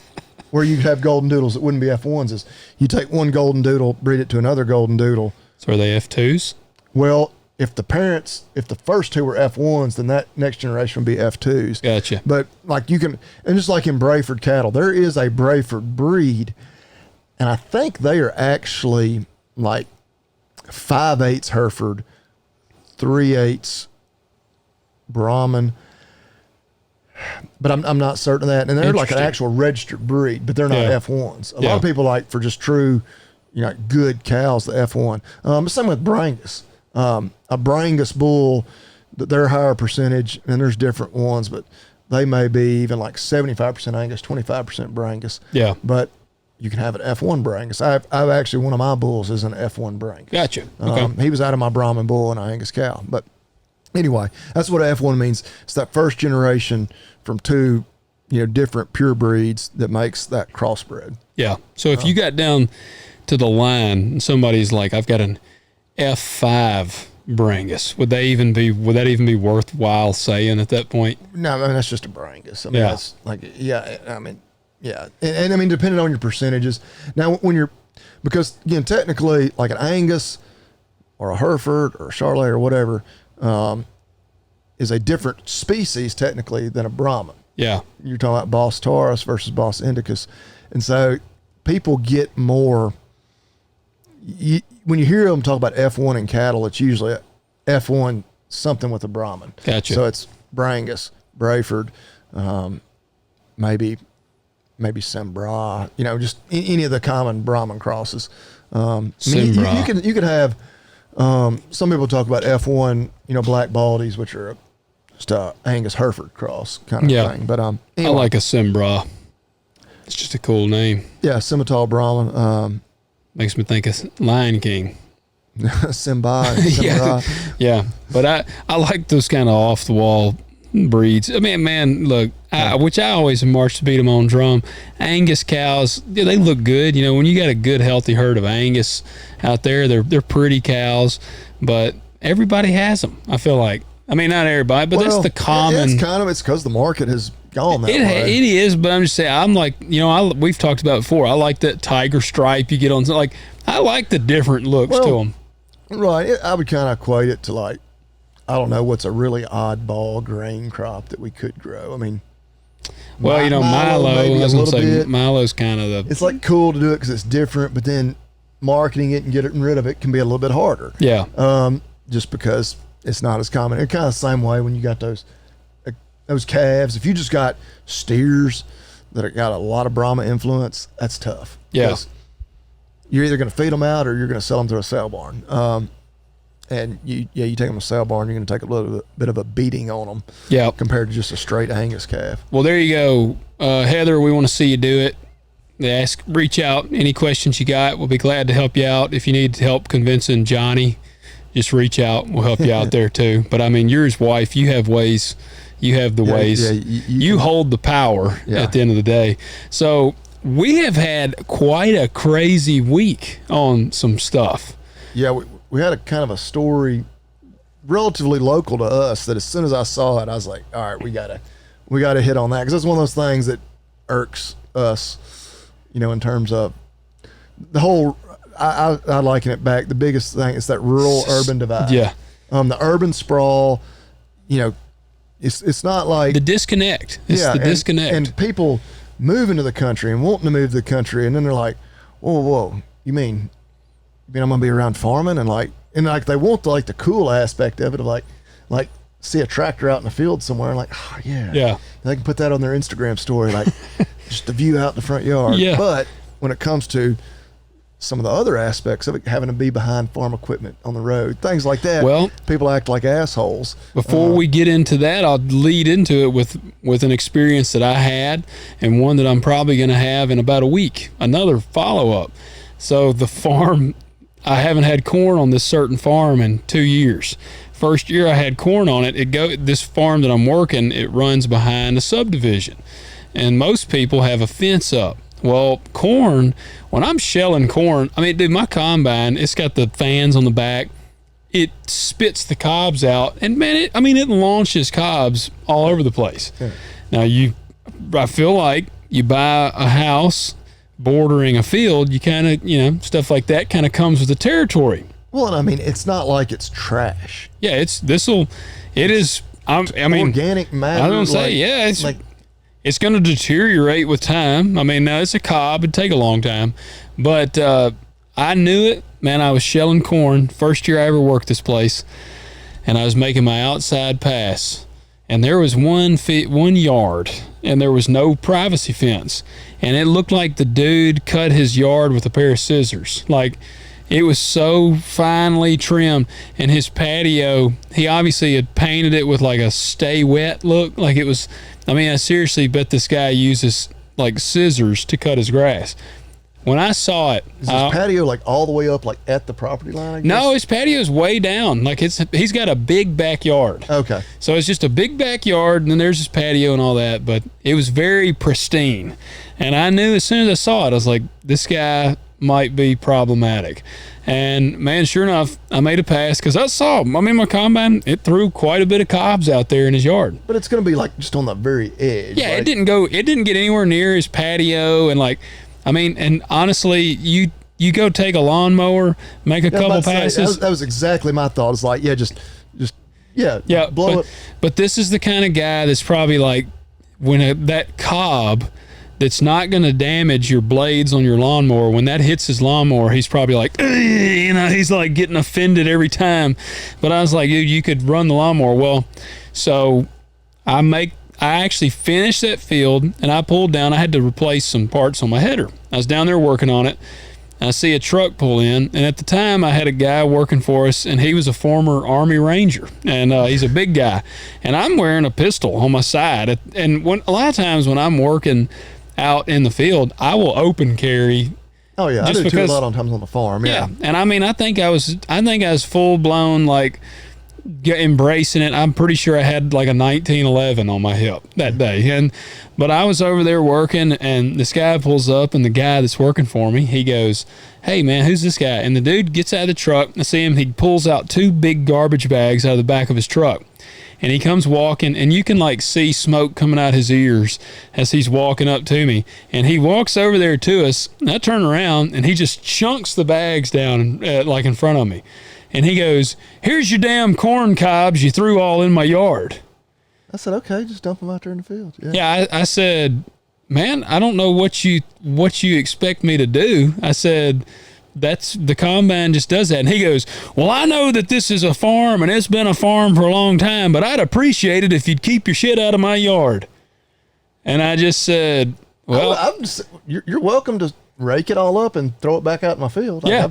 where you have golden doodles that wouldn't be F1s is you take one golden doodle, breed it to another golden doodle. So are they F2s? Well, if the first two were F1s, then that next generation would be F2s. Gotcha. But like and just like in Brayford cattle, there is a Brayford breed, and I think they are actually like 5/8 Hereford, 3/8 Brahman, but I'm not certain of that. And they're like an actual registered breed, but they're not F1s. A lot of people like for just true, good cows, the F1. But same with Brangus. A Brangus bull, they're a higher percentage, and there's different ones, but they may be even like 75% Angus, 25% Brangus. Yeah. But you can have an F1 Brangus. I've actually, one of my bulls is an F1 Brangus. Gotcha. Okay. He was out of my Brahman bull and an Angus cow, but anyway, that's what F1 means. It's that first generation from two, different pure breeds that makes that crossbred. Yeah. So if you got down to the line and somebody's like, I've got an F5 Brangus, would that even be worthwhile saying at that point? No, I mean, that's just a Brangus. I mean, that's like, And I mean, depending on your percentages. Now, because again, technically, like an Angus or a Hereford or a Charolais or whatever, is a different species technically than a Brahman. Yeah. You're talking about Bos taurus versus Bos indicus. And so people get more when you hear them talk about F1 in cattle, it's usually F1 something with a Brahman. Gotcha. So it's Brangus, Brayford, maybe Sembra, just any of the common Brahman crosses. Sembra. You could have, some people talk about F1, black baldies, which are just a Angus Hereford cross kind of thing. But I anyway. like a Sembra. It's just a cool name. Yeah, Simmental Brahman. Makes me think of Lion King. Simba. Yeah. But I like those kind of off the wall breeds. I mean, man, look, which I always march to beat them on drum. Angus cows, they look good. When you got a good, healthy herd of Angus out there, they're pretty cows. But everybody has them. I feel like. I mean, not everybody, but that's the common. It's because the market has gone that way. It is, but I'm just saying. I'm like, we've talked about it before. I like that tiger stripe you get on. Like, I like the different looks to them. Right. I would kind of equate it to like, I don't know what's a really oddball grain crop that we could grow. I mean, well, Milo. I was going to say Milo's kind of the. It's like cool to do it because it's different, but then marketing it and getting rid of it can be a little bit harder. Yeah. Just because it's not as common. It's kind of the same way when you got those calves. If you just got steers that have got a lot of Brahma influence, that's tough. Yeah. You're either going to feed them out or you're going to sell them to a sale barn. And you take them to a sale barn, you're going to take a little bit of a beating on them. Yeah. Compared to just a straight Angus calf. Well, there you go. Heather, we want to see you do it. Reach out. Any questions you got, we'll be glad to help you out. If you need help convincing Johnny, just reach out. We'll help you out there too. But I mean, you're his wife. You have ways. You have the ways. Yeah, you hold the power at the end of the day. So we have had quite a crazy week on some stuff. Yeah, we had a kind of a story relatively local to us that as soon as I saw it, I was like, all right, we gotta hit on that. Because it's one of those things that irks us, in terms of the whole, I liken it back. The biggest thing is that rural-urban divide. Yeah. The urban sprawl, it's not like... The disconnect. It's the disconnect. And people move into the country and wanting to move to the country, and then they're like, whoa, you mean I'm going to be around farming? And they want the cool aspect of it of like see a tractor out in the field somewhere and like, oh, yeah. Yeah. They can put that on their Instagram story, like just the view out in the front yard. Yeah. But when it comes to some of the other aspects of it, having to be behind farm equipment on the road, things like that, well, people act like assholes. Before we get into that, I'll lead into it with an experience that I had and one that I'm probably going to have in about a week, another follow-up. So the farm, I haven't had corn on this certain farm in 2 years. First year I had corn on it. This farm that I'm working, it runs behind a subdivision. And most people have a fence up. Well, corn, when I'm shelling corn, I mean, dude, my combine, it's got the fans on the back. It spits the cobs out. And, man, it launches cobs all over the place. Yeah. Now, I feel like you buy a house bordering a field, you kind of, stuff like that kind of comes with the territory. Well, and I mean, it's not like it's trash. Yeah, it is, organic matter. I don't say, it's like, it's going to deteriorate with time. I mean, now it's a cob. It'd take a long time. But I knew it. Man, I was shelling corn. First year I ever worked this place. And I was making my outside pass. And there was one yard. And there was no privacy fence. And it looked like the dude cut his yard with a pair of scissors. Like, it was so finely trimmed. And his patio, he obviously had painted it with like a stay wet look. Like it was... I mean, I seriously bet this guy uses like scissors to cut his grass. When I saw it, is his patio like all the way up, like at the property line? I guess? No, his patio's way down. Like he's got a big backyard. Okay. So it's just a big backyard, and then there's his patio and all that. But it was very pristine, and I knew as soon as I saw it, I was like, this guy might be problematic. And man, sure enough, I made a pass because I saw him. I mean, my combine, it threw quite a bit of cobs out there in his yard. But it's going to be like just on the very edge. Yeah, it didn't get anywhere near his patio. And like, I mean, and honestly, you go take a lawnmower, make a couple passes. That was exactly my thought. It's like, blow it. But this is the kind of guy that's probably like, when that cob that's not going to damage your blades on your lawnmower. When that hits his lawnmower, he's probably like, he's like getting offended every time. But I was like, dude, you could run the lawnmower. Well, so I actually finished that field, and I pulled down. I had to replace some parts on my header. I was down there working on it. I see a truck pull in, and at the time I had a guy working for us, and he was a former Army Ranger, and he's a big guy, and I'm wearing a pistol on my side. And a lot of times when I'm working out in the field, I will open carry. Oh yeah, I do too a lot on times on the farm. Yeah, and I mean, I think I was full blown like embracing it. I'm pretty sure I had like a 1911 on my hip that day, but I was over there working, and this guy pulls up, and the guy that's working for me, he goes, "Hey man, who's this guy?" And the dude gets out of the truck. I see him. He pulls out 2 big garbage bags out of the back of his truck, and he comes walking, and you can like see smoke coming out his ears as he's walking up to me. And he walks over there to us, and I turn around, and he just chunks the bags down like in front of me. And he goes, "Here's your damn corn cobs you threw all in my yard." I said, "Okay, just dump them out there in the field." Yeah, I said, "Man, I don't know what you expect me to do." I said, "That's the combine just does that." And he goes, "Well, I know that this is a farm, and it's been a farm for a long time, but I'd appreciate it if you'd keep your shit out of my yard." And I just said, "Well, you're welcome to rake it all up and throw it back out in my field." Yeah,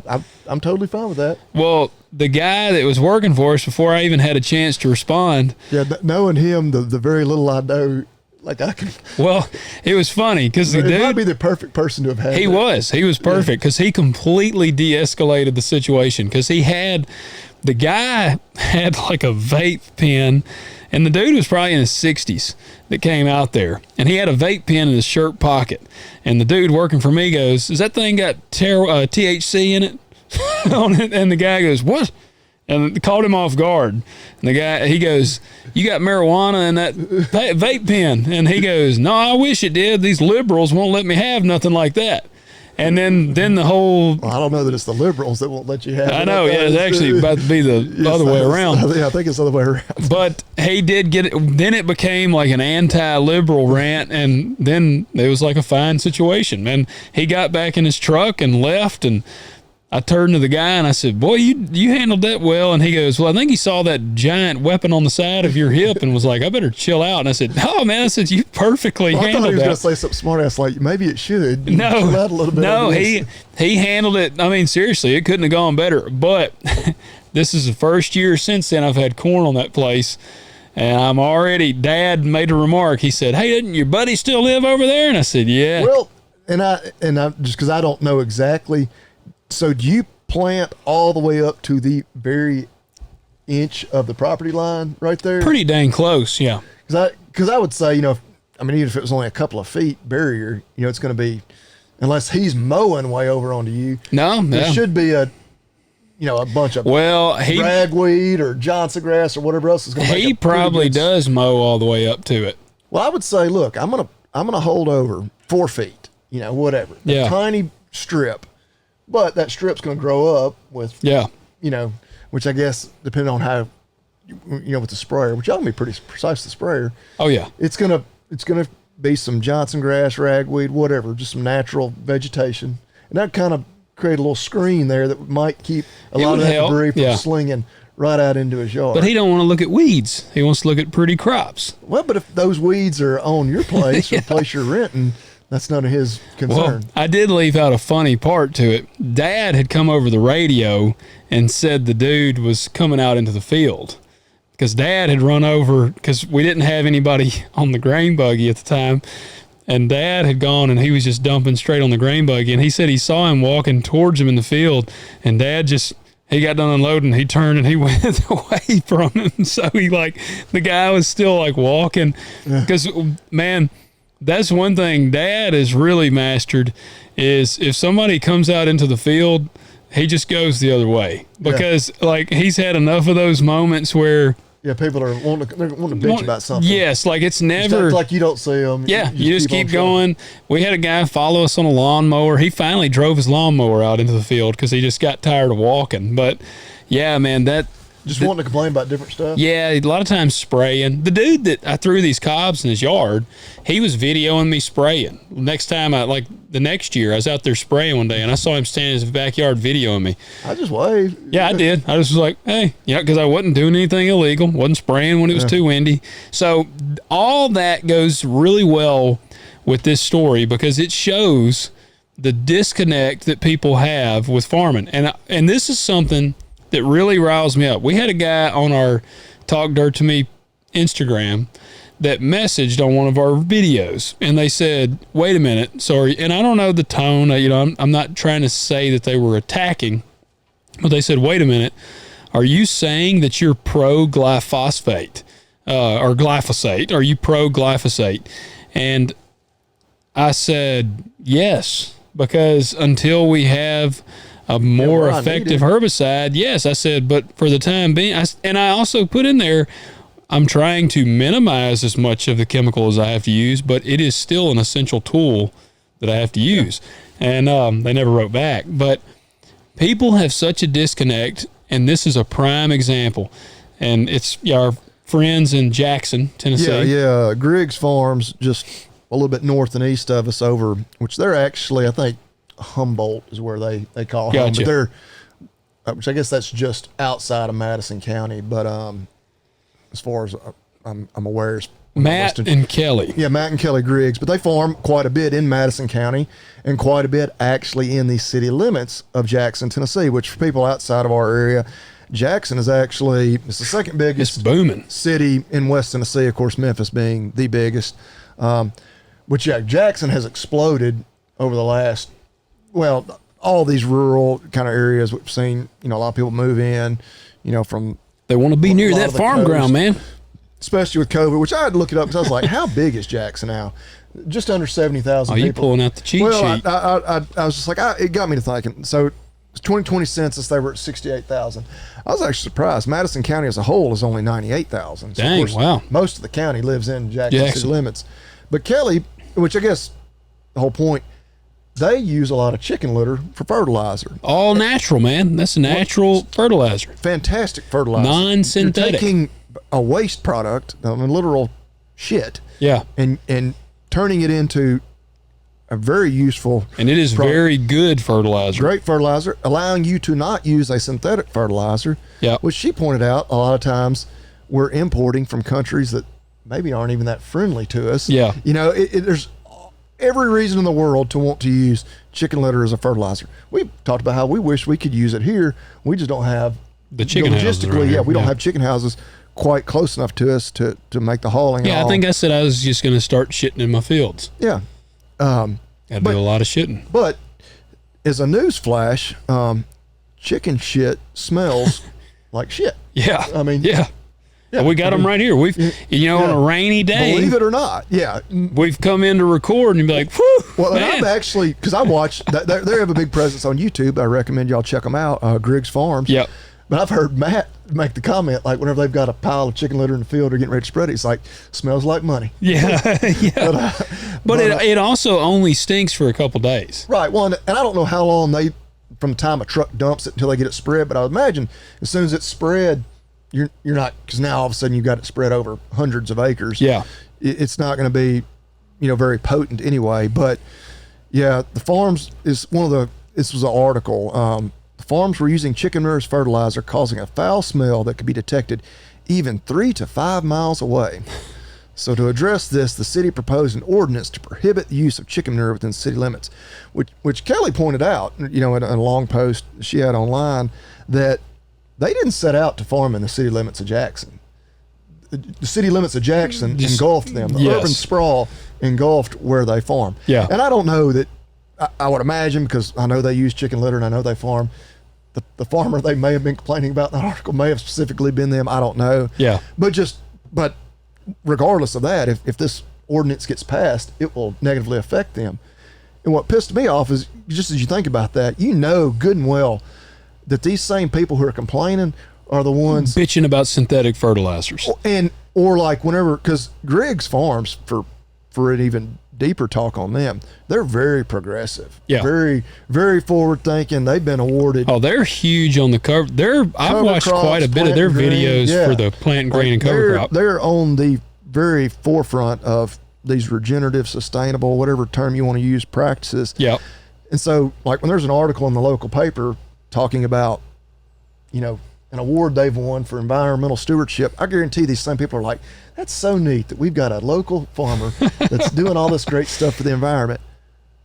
I'm totally fine with that. Well, the guy that was working for us, before I even had a chance to respond, knowing him, the very little I know, like I can. Well, it was funny because the dude might be the perfect person to have had. He was perfect because he completely de-escalated the situation, because the guy had like a vape pen, and the dude was probably in his 60s that came out there, and he had a vape pen in his shirt pocket, and the dude working for me goes, "Does that thing got THC in it?" on it? And the guy goes, "What?" And caught him off guard. And the guy, he goes, "You got marijuana in that vape pen?" And he goes, "No, I wish it did. These liberals won't let me have nothing like that." And then the whole... Well, I don't know that it's the liberals that won't let you have it. I know, yeah, it's actually about to be the other way around. Yeah, I think it's the other way around. But he did get it. Then it became like an anti-liberal rant, and then it was like a fine situation. And he got back in his truck and left, and I turned to the guy and I said, "Boy, you handled that well." And he goes, "Well, I think he saw that giant weapon on the side of your hip and was like, I better chill out." And I said, "Oh man," I said, "You perfectly handled that." I thought he was going to say something smart ass like, "Maybe it should." No, chill out a little bit. No, he handled it. I mean, seriously, it couldn't have gone better. But this is the first year since then I've had corn on that place. And I'm already, Dad made a remark. He said, "Hey, doesn't your buddy still live over there?" And I said, "Yeah." Well, and I just because I don't know exactly. So do you plant all the way up to the very inch of the property line right there? Pretty dang close, yeah. Because I would say, even if it was only a couple of feet barrier, it's going to be, unless he's mowing way over onto you. No, there should be a bunch of ragweed or Johnson grass or whatever else is going to. He probably does mow all the way up to it. Well, I would say, look, I'm gonna hold over 4 feet, whatever, a tiny strip. But that strip's going to grow up with, which I guess, depending on how, with the sprayer, which y'all can be pretty precise, the sprayer. Oh, yeah. It's going to be some Johnson grass, ragweed, whatever, just some natural vegetation. And that kind of create a little screen there that might keep a lot of that debris from slinging right out into his yard. But he don't want to look at weeds. He wants to look at pretty crops. Well, but if those weeds are on your place or the place you're renting, that's none of his concern. Well, I did leave out a funny part to it. Dad had come over the radio and said the dude was coming out into the field, because Dad had run over, because we didn't have anybody on the grain buggy at the time, and Dad had gone and he was just dumping straight on the grain buggy, and he said he saw him walking towards him in the field, and Dad he got done unloading, he turned and he went away from him. So the guy was still walking, because man, that's one thing Dad has really mastered, is if somebody comes out into the field, he just goes the other way, because he's had enough of those moments where people are wanting to bitch about something. Yes, it's never like you don't see them. Yeah, you just keep going. We had a guy follow us on a lawnmower. He finally drove his lawnmower out into the field because he just got tired of walking. But yeah, man, Just wanting to complain about different stuff? Yeah, a lot of times spraying. The dude that I threw these cobs in his yard, he was videoing me spraying. Next time, the next year, I was out there spraying one day, and I saw him standing in his backyard videoing me. I just waved. Yeah, I did. I just was like, hey, because I wasn't doing anything illegal, wasn't spraying when it was too windy. So all that goes really well with this story because it shows the disconnect that people have with farming. And this is something that really riles me up. We had a guy on our Talk Dirt to Me Instagram that messaged on one of our videos, and they said, wait a minute, sorry, and I don't know the tone, I'm not trying to say that they were attacking, but they said, wait a minute, are you saying that you're pro-glyphosate, or glyphosate? Are you pro-glyphosate? And I said, yes, because until we have a more effective herbicide. Yes, I said, but for the time being, I also put in there, I'm trying to minimize as much of the chemical as I have to use, but it is still an essential tool that I have to use. And they never wrote back. But people have such a disconnect, and this is a prime example. And it's our friends in Jackson, Tennessee. Yeah. Griggs Farms, just a little bit north and east of us over, which they're actually, I think, Humboldt is where they call home, but they're, which I guess that's just outside of Madison County. But as far as I'm aware, is Matt and Kelly. Yeah, Matt and Kelly Griggs, but they farm quite a bit in Madison County and quite a bit actually in the city limits of Jackson, Tennessee. Which for people outside of our area, Jackson is actually it's the second biggest booming city in West Tennessee. Of course, Memphis being the biggest. Which Jackson has exploded over the last. Well, all these rural kind of areas we've seen, a lot of people move in, from. They want to be near that farm ground, man. Especially with COVID, which I had to look it up because I was like, how big is Jackson now? Just under 70,000 people. You pulling out the cheat sheet. I was just like, it got me to thinking. So 2020 census, they were at 68,000. I was actually surprised. Madison County as a whole is only 98,000. So dang, of course, wow. Most of the county lives in Jackson city limits. But Kelly, which I guess the whole point, they use a lot of chicken litter for fertilizer. All natural, man. That's a natural fertilizer. Fantastic fertilizer. Non-synthetic. You're taking a waste product, literal shit, and turning it into a very useful and it is product. Very good fertilizer. Great fertilizer, allowing you to not use a synthetic fertilizer, which she pointed out a lot of times we're importing from countries that maybe aren't even that friendly to us. Yeah. There's every reason in the world to want to use chicken litter as a fertilizer. We've talked about how we wish we could use it here. We just don't have the chicken houses. Logistically, we don't have chicken houses quite close enough to us to make the hauling. Yeah, I think I said I was just going to start shitting in my fields. Yeah. That'd be a lot of shitting. But as a news flash, chicken shit smells like shit. Yeah. I mean, yeah, we got them right here. We've, on a rainy day. Believe it or not, we've come in to record and be like, whew, well, man. And I've actually, because I watch, they have a big presence on YouTube. I recommend y'all check them out, Griggs Farms. Yep. But I've heard Matt make the comment, like whenever they've got a pile of chicken litter in the field or getting ready to spread it, it's like, smells like money. Yeah, But it also only stinks for a couple days. Right. Well, and I don't know how long from the time a truck dumps it until they get it spread, but I would imagine as soon as it's spread, you're not, because now all of a sudden you've got it spread over hundreds of acres. Yeah. It's not going to be, very potent anyway. But yeah, the farms is this was an article. The farms were using chicken manure as fertilizer, causing a foul smell that could be detected even 3 to 5 miles away. So to address this, the city proposed an ordinance to prohibit the use of chicken manure within city limits, which Kelly pointed out, in a long post she had online, that they didn't set out to farm in the city limits of Jackson. The city limits of Jackson engulfed them. The urban sprawl engulfed where they farm. Yeah. And I don't know that, I would imagine, because I know they use chicken litter and I know they farm, the farmer they may have been complaining about in that article may have specifically been them. I don't know. Yeah. But regardless of that, if this ordinance gets passed, it will negatively affect them. And what pissed me off is, just as you think about that, good and well that these same people who are complaining are the ones bitching about synthetic fertilizers. Or like whenever, because Griggs Farms, for it even deeper talk on them. They're very progressive. Yeah. Very, very forward thinking. They've been awarded. Oh, they're huge on the cover. I've watched crops, quite a bit of their plant and videos green. for the plant and green and cover they're, crop. They're on the very forefront of these regenerative, sustainable, whatever term you want to use, practices. Yeah. And so, like, when there's an article in the local paper talking about, you know, an award they've won for environmental stewardship, I guarantee these same people are like, that's so neat that we've got a local farmer that's doing all this great stuff for the environment.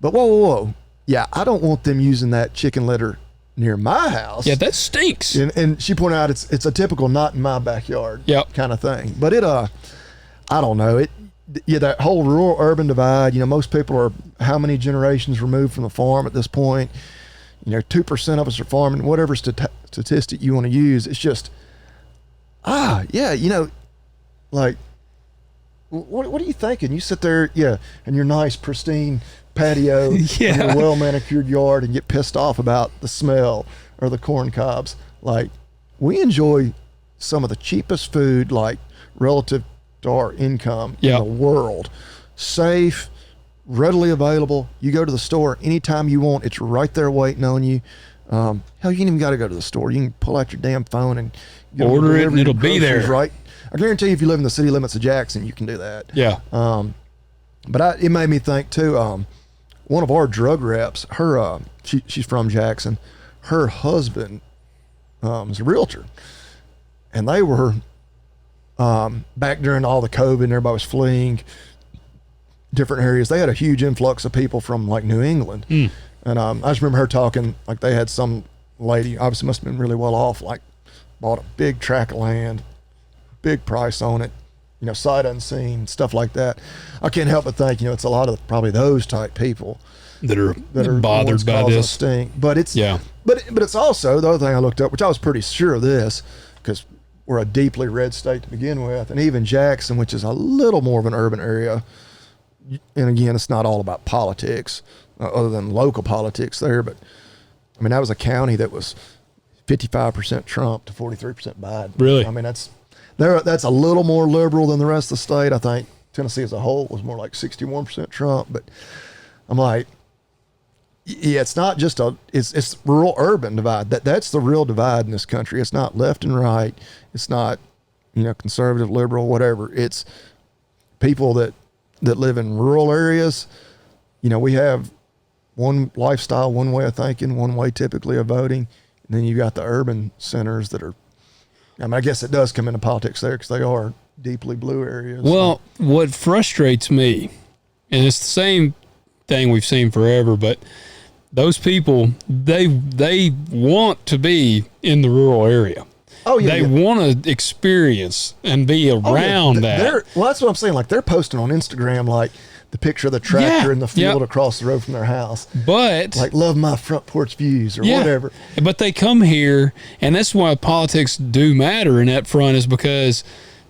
But whoa. Yeah, I don't want them using that chicken litter near my house. Yeah, that stinks. And she pointed out it's a typical not in my backyard kind of thing. But I don't know. That whole rural urban divide, you know, most people are how many generations removed from the farm at this point? You know, 2% of us are farming, whatever statistic you want to use. It's just, you know, like, what are you thinking? You sit there, in your nice, pristine patio, in your well-manicured yard and get pissed off about the smell or the corn cobs. Like, we enjoy some of the cheapest food, like, relative to our income in the world. Safe, readily available. You go to the store anytime you want. It's right there waiting on you. Hell, you ain't even got to go to the store. You can pull out your damn phone and order it and it'll be there. Right. I guarantee you, if you live in the city limits of Jackson, you can do that. Yeah. But it made me think too. One of our drug reps, she's from Jackson. Her husband is a realtor, and they were back during all the COVID and everybody was fleeing different areas. They had a huge influx of people from like New England. And I just remember her talking like they had some lady, obviously must have been really well off, like bought a big tract of land, big price on it, you know, sight unseen, stuff like that. I can't help but think, you know, it's a lot of probably those type people that are bothered by this. Stink. But it's but it's also the other thing I looked up, which I was pretty sure of this, because we're a deeply red state to begin with, and even Jackson, which is a little more of an urban area. And again, it's not all about politics, other than local politics there. But I mean, that was a county that was 55% Trump to 43% Biden. Really? I mean, that's a little more liberal than the rest of the state. I think Tennessee as a whole was more like 61% Trump. But I'm like, yeah, it's not just it's rural urban divide. That's the real divide in this country. It's not left and right. It's not, you know, conservative, liberal, whatever. It's people that live in rural areas. You know, we have one lifestyle, one way of thinking, one way typically of voting. And then you got the urban centers that are, I mean, I guess it does come into politics there because they are deeply blue areas. Well, what frustrates me, and it's the same thing we've seen forever, but those people, they want to be in the rural area. Oh, yeah. They want to experience and be around that. Well, that's what I'm saying. Like, they're posting on Instagram, like, the picture of the tractor in the field across the road from their house. But like, love my front porch views or whatever. But they come here, and that's why politics do matter in that front, is because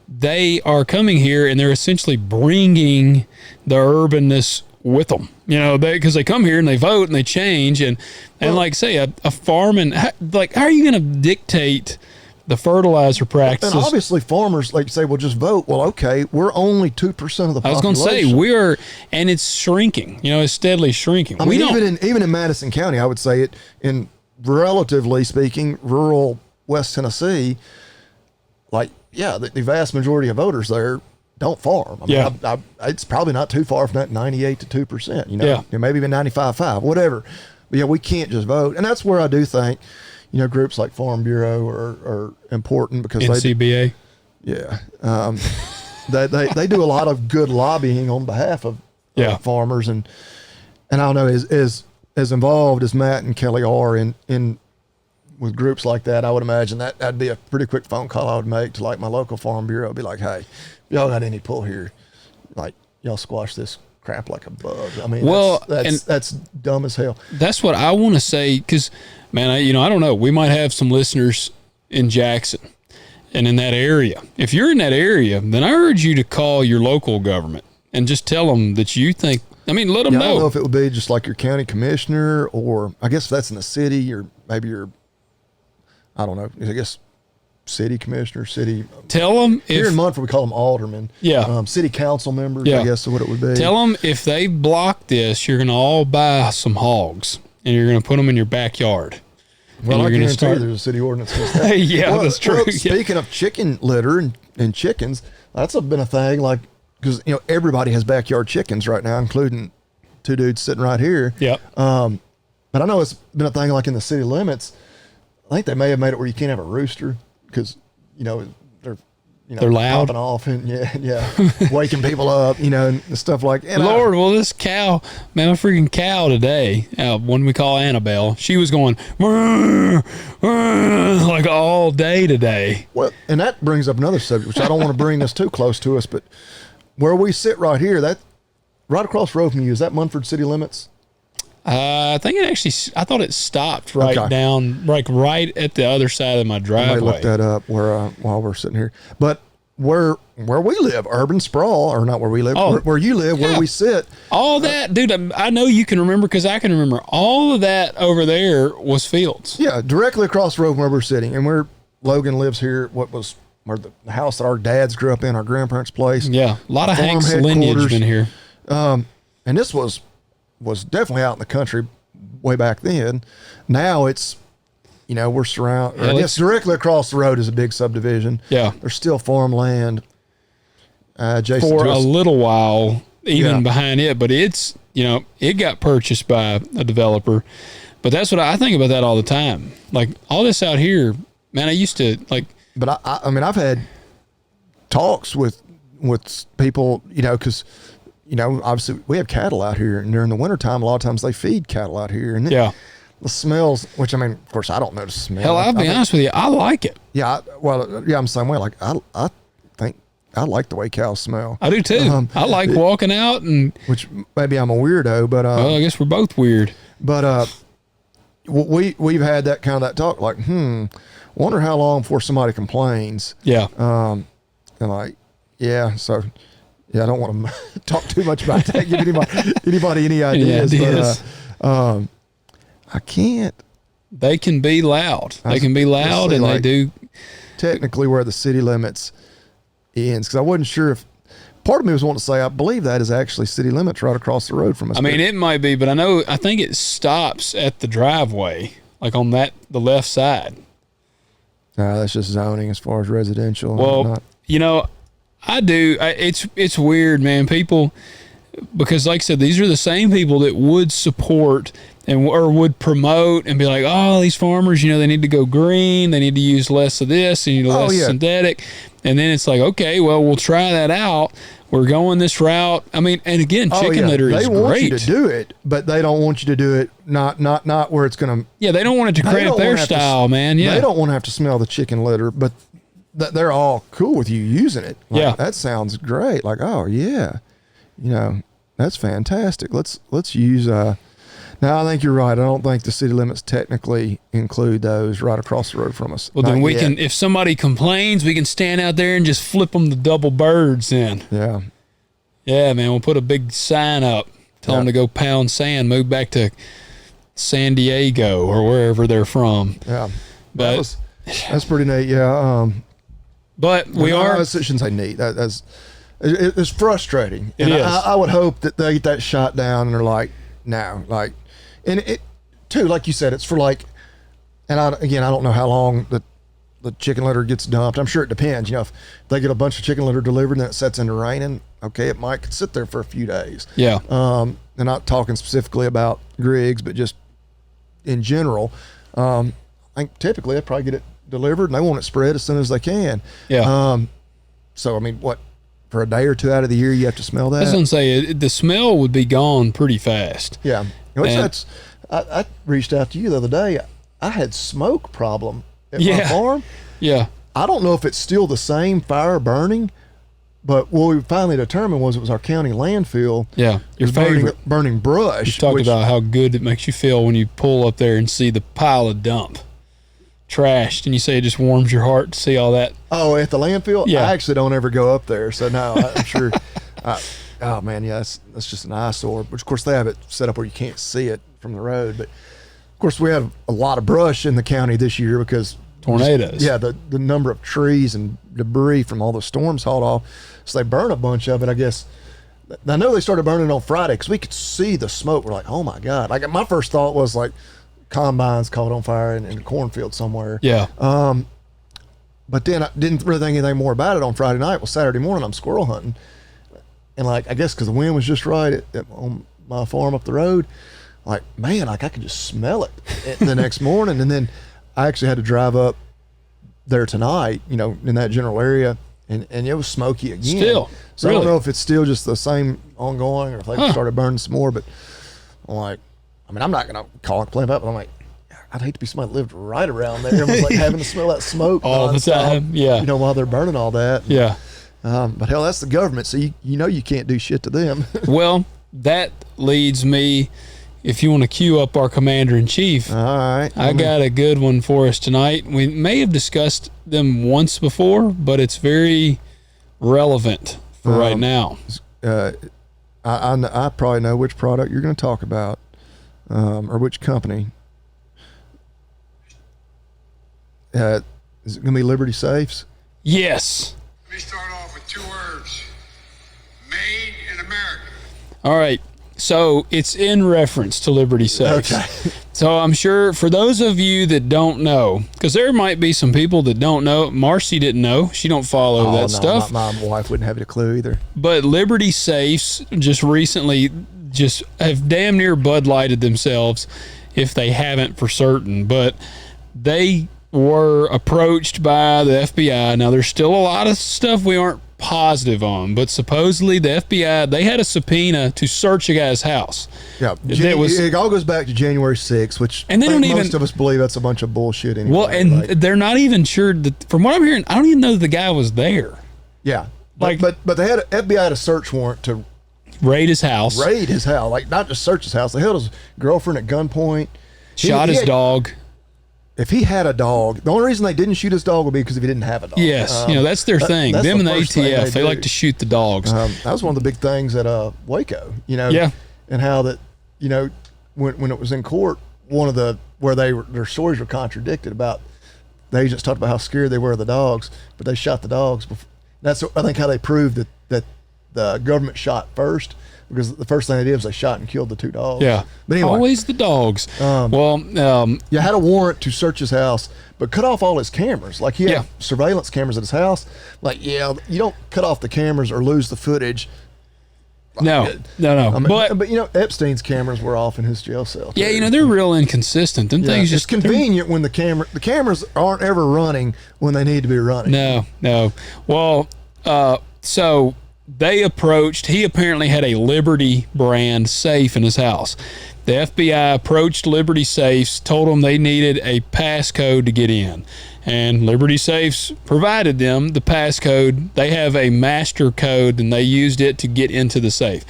they are coming here and they're essentially bringing the urbanness with them, you know, because they come here and they vote and they change. And like, say, a farming, like, how are you going to dictate the fertilizer practices? And obviously farmers, like, say, well, just vote. Well, okay, we're only 2% of the population. I was going to say, and it's shrinking, you know, it's steadily shrinking. I mean, even in Madison County, I would say it, in relatively speaking, rural West Tennessee, like, the vast majority of voters there don't farm. I mean, it's probably not too far from that 98 to 2%, you know, maybe even 95.5, whatever. But we can't just vote. And that's where I do think, you know, groups like Farm Bureau are important because NCBA. They do a lot of good lobbying on behalf of farmers, and I don't know, as involved as Matt and Kelly are in with groups like that, I would imagine that'd be a pretty quick phone call I would make to like my local Farm Bureau. Be like, hey, y'all got any pull here? Like, y'all squash this crap like a bug. I mean, that's dumb as hell. That's what I want to say, because, man, I don't know. We might have some listeners in Jackson and in that area. If you're in that area, then I urge you to call your local government and just tell them that you think, let them know. I don't know if it would be just like your county commissioner, or I guess if that's in the city, or maybe your, I don't know, I guess city commissioners, city. Tell them Here in Munford we call them aldermen. Yeah. City council members. Yeah. I guess is what it would be. Tell them if they block this, you're going to all buy some hogs and you're going to put them in your backyard. Well, I you're guarantee start... there's a city ordinance against that. Yeah, well, that's true. Well, speaking of chicken litter and chickens, that's been a thing. Like, because everybody has backyard chickens right now, including two dudes sitting right here. Yep. But I know it's been a thing like in the city limits. I think they may have made it where you can't have a rooster because they're loud, popping off and waking people up, and stuff like that. Lord, well, this cow, man, a freaking cow today, one we call Annabelle, she was going like all day today. Well, and that brings up another subject, which I don't want to bring this too close to us, but where we sit right here, that right across the road from you, is that Munford city limits? I think it actually, I thought it stopped right down, like right at the other side of my driveway. I might look that up while we're sitting here. But where we live, urban sprawl, or not where we live, where you live, where we sit. All that, dude, I know you can remember because I can remember all of that over there was fields. Yeah, directly across the road from where we're sitting. And Logan lives here, where the house that our dads grew up in, our grandparents' place. Yeah, a lot of Hank's lineage been here. And this was definitely out in the country way back then. Now it's, we're surrounded. I guess directly across the road is a big subdivision. Yeah. There's still farmland adjacent for to us. a little while, even behind it, but it's, it got purchased by a developer. But that's what I think about that all the time. Like all this out here, man, I used to like. But I mean, I've had talks with people, because obviously we have cattle out here, and during the wintertime, a lot of times they feed cattle out here. And the smells, which I mean, of course, I don't notice the smell. Hell, I'll be honest with you, I like it. Yeah, I'm the same way. Like I think I like the way cows smell. I do too. I like walking out and. Which maybe I'm a weirdo, but well, I guess we're both weird. But we've had that talk. Like, wonder how long before somebody complains. Yeah. And like, so. Yeah, I don't want to talk too much about that. Give anybody any ideas. But, I can't. They can be loud. They can be loud, and they do. Technically, where the city limits ends, because I wasn't sure if. Part of me was wanting to say, I believe that is actually city limits right across the road from us. I mean, it might be, but I think it stops at the driveway, like on the left side. That's just zoning as far as residential. Well, I do. It's weird, man. People, because like I said, these are the same people that would support or would promote and be like, oh, these farmers, they need to go green. They need to use less of this and less synthetic. And then it's like, okay, well, we'll try that out. We're going this route. I mean, and again, chicken litter is great. They want you to do it, but they don't want you to do it not where it's going to. Yeah, they don't want it to cramp their style, man. Yeah, they don't want to have to smell the chicken litter, but they're all cool with you using it. Like, that sounds great. Like, oh yeah, that's fantastic. Let's use. Now I think you're right. I don't think the city limits technically include those right across the road from us. Well, then we can. If somebody complains, we can stand out there and just flip them the double birds. Then. Yeah. Yeah, man. We'll put a big sign up. Tell them to go pound sand. Move back to San Diego or wherever they're from. Yeah. But that's pretty neat. Yeah. But we are. I shouldn't say neat. It's frustrating. It is. I would hope that they get that shot down and they're like, no, like, and it too, like you said, it's for like, and I don't know how long the chicken litter gets dumped. I'm sure it depends. If they get a bunch of chicken litter delivered and then it sets into raining, okay, it might sit there for a few days. Yeah. I'm not talking specifically about Griggs, but just in general. I think typically they probably get it delivered and they want it spread as soon as they can. Yeah. So I mean, what, for a day or two out of the year you have to smell that? I was gonna say the smell would be gone pretty fast. Yeah. I reached out to you the other day. I had smoke problem at my farm. Yeah. I don't know if it's still the same fire burning, but what we finally determined was it was our county landfill. Yeah. Your favorite burning brush. You talked about how good it makes you feel when you pull up there and see the pile of dump trashed, and you say it just warms your heart to see all that. Oh, at the landfill? Yeah. I actually don't ever go up there, so no, I'm sure. Oh man, yeah, that's just an eyesore. Which of course they have it set up where you can't see it from the road. But of course we have a lot of brush in the county this year because tornadoes. Yeah, the number of trees and debris from all the storms hauled off. So they burn a bunch of it, I guess. I know they started burning on Friday because we could see the smoke. We're like, oh my God. Like, my first thought was like combines caught on fire in a cornfield somewhere. Yeah. But then I didn't really think anything more about it on Friday night. Well, Saturday morning, I'm squirrel hunting. And like, I guess because the wind was just right on my farm up the road, like, man, like I could just smell it the next morning. And then I actually had to drive up there tonight, you know, in that general area. And it was smoky again. Still. So really? I don't know if it's still just the same ongoing or if they started burning some more. But I'm like, I mean, I'm not going to call and complain about it, but I'm like, I'd hate to be somebody that lived right around there and was like having to smell that smoke all the time. Yeah. You know, while they're burning all that. Yeah. But hell, that's the government. So you know you can't do shit to them. Well, that leads me, if you want to cue up our commander-in-chief, All right. I got a good one for us tonight. We may have discussed them once before, but it's very relevant for right now. I probably know which product you're going to talk about, or which company. Is it going to be Liberty Safes? Yes. Let me start off with 2 words. Made in America. All right. So it's in reference to Liberty Safes. Okay. So I'm sure for those of you that don't know, because there might be some people that don't know. Marcy didn't know. She don't follow that stuff. My wife wouldn't have a clue either. But Liberty Safes just recently just have damn near Bud Lighted themselves, if they haven't for certain. But they were approached by the FBI. Now, there's still a lot of stuff we aren't positive on, but supposedly the FBI, they had a subpoena to search a guy's house. Yeah, it all goes back to January 6th, which and they don't most of us believe that's a bunch of bullshit anyway. Well, and they're not even sure that, from what I'm hearing, I don't even know that the guy was there. Yeah, like, but they had FBI had a search warrant to raid his house. Like not just search his house. They held his girlfriend at gunpoint. Shot his dog. If he had a dog, the only reason they didn't shoot his dog would be because if he didn't have a dog. Yes, that's their thing. Them and the ATF, they like to shoot the dogs. That was one of the big things at Waco, Yeah. And how that, when it was in court, one of their stories were contradicted about the agents talked about how scared they were of the dogs, but they shot the dogs. That's, I think, how they proved that the government shot first. Because the first thing they did was they shot and killed the 2 dogs. Yeah. But anyway. Always the dogs. You had a warrant to search his house, but cut off all his cameras. Like, he had surveillance cameras at his house. Like, you don't cut off the cameras or lose the footage. No. I mean, but Epstein's cameras were off in his jail cell. Too. Yeah, they're real inconsistent. Them things just it's convenient when the cameras aren't ever running when they need to be running. No. Well, so he apparently had a Liberty brand safe in his house. The FBI approached Liberty Safes, told them they needed a passcode to get in. And Liberty Safes provided them the passcode. They have a master code, and they used it to get into the safe.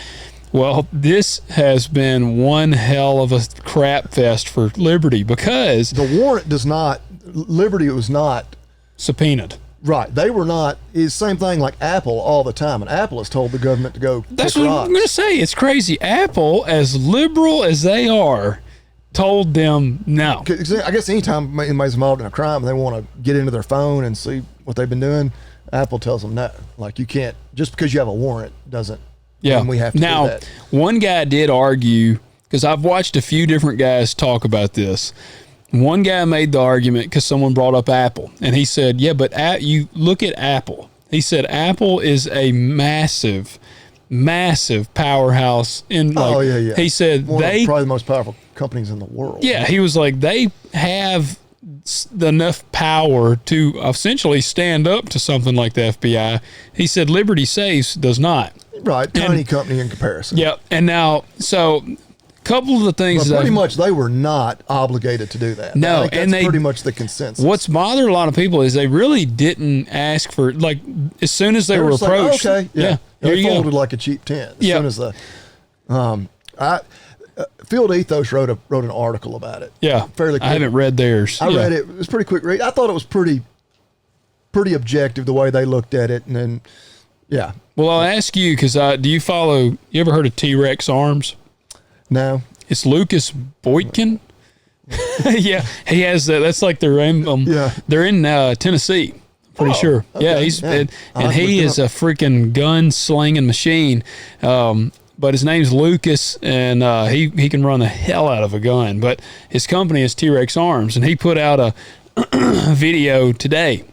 Well, this has been one hell of a crap fest for Liberty because the warrant Liberty was not subpoenaed. Right. They were not. It's the same thing like Apple all the time. And Apple has told the government to go That's kick what rocks. I'm going to say. It's crazy. Apple, as liberal as they are, told them no. I guess anytime anybody's involved in a crime and they want to get into their phone and see what they've been doing, Apple tells them no. Like, you can't, just because you have a warrant doesn't mean we have to do that. One guy did argue, because I've watched a few different guys talk about this. One guy made the argument because someone brought up Apple, and he said, yeah, but you look at Apple. He said Apple is a massive powerhouse. He said probably the most powerful companies in the world. Yeah, he was like, they have enough power to essentially stand up to something like the FBI. He said Liberty Safes does not. Right, tiny company in comparison. Yeah, and now, so couple of the things pretty much they were not obligated to do that. No, that's pretty much the consensus. What's bothered a lot of people is they really didn't ask for, like, as soon as they were approached. Like, okay, they folded like a cheap tent. As soon as Field Ethos wrote an article about it. Yeah, fairly quick. I haven't read theirs. I read it. It was pretty quick read. I thought it was pretty objective the way they looked at it, and then Well, I'll ask you because you ever heard of T-Rex Arms? No. It's Lucas Boykin. Yeah, he has that. That's like their emblem. Yeah. They're in Tennessee. Pretty sure. okay. Yeah, he's Yeah. and he is a freaking gun slinging machine. But his name's Lucas, and he can run the hell out of a gun. But his company is T-Rex Arms, and he put out a video today,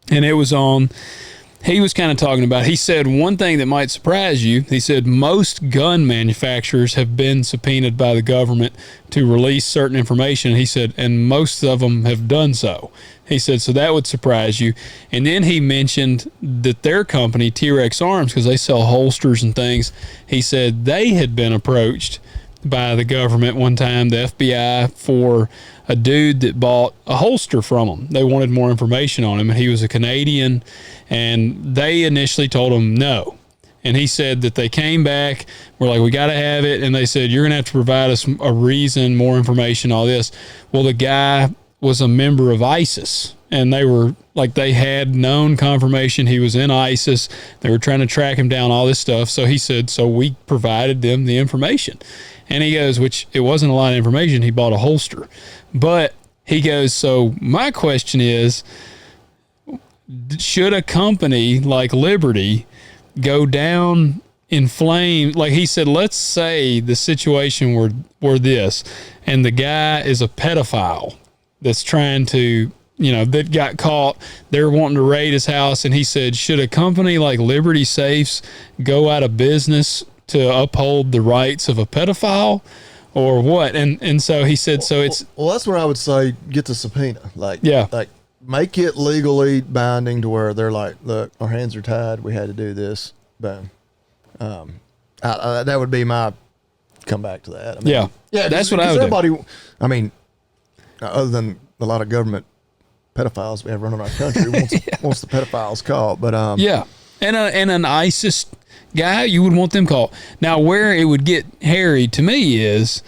and it was on. He was kind of talking about, he said, one thing that might surprise you, he said most gun manufacturers have been subpoenaed by the government to release certain information. He said, and most of them have done so. He said, so that would surprise you. And then he mentioned that their company, T-Rex Arms, because they sell holsters and things, he said they had been approached by the government one time, the FBI, for a dude that bought a holster from him. They wanted more information on him, and he was a Canadian, and they initially told him no. And he said that they came back, we're like, we got to have it, and they said, you're going to have to provide us a reason, more information, all this. Well, the guy was a member of ISIS, and they were like, they had known confirmation he was in ISIS. They were trying to track him down, all this stuff. So he said, so we provided them the information. And he goes, which it wasn't a lot of information. He bought a holster. But he goes, so my question is, should a company like Liberty go down in flames? Like he said, let's say the situation were this, and the guy is a pedophile that's trying to, that got caught. They're wanting to raid his house. And he said, should a company like Liberty Safes go out of business to uphold the rights of a pedophile, or what? And so he said, so it's... Well, that's where I would say get the subpoena. Like, make it legally binding to where they're like, look, our hands are tied. We had to do this. Boom. That would be my comeback to that. I mean, yeah, that's what I would do. I mean, other than a lot of government pedophiles we have running our country, wants the pedophiles caught. But and an ISIS guy, you would want them caught. Now, where it would get hairy to me is,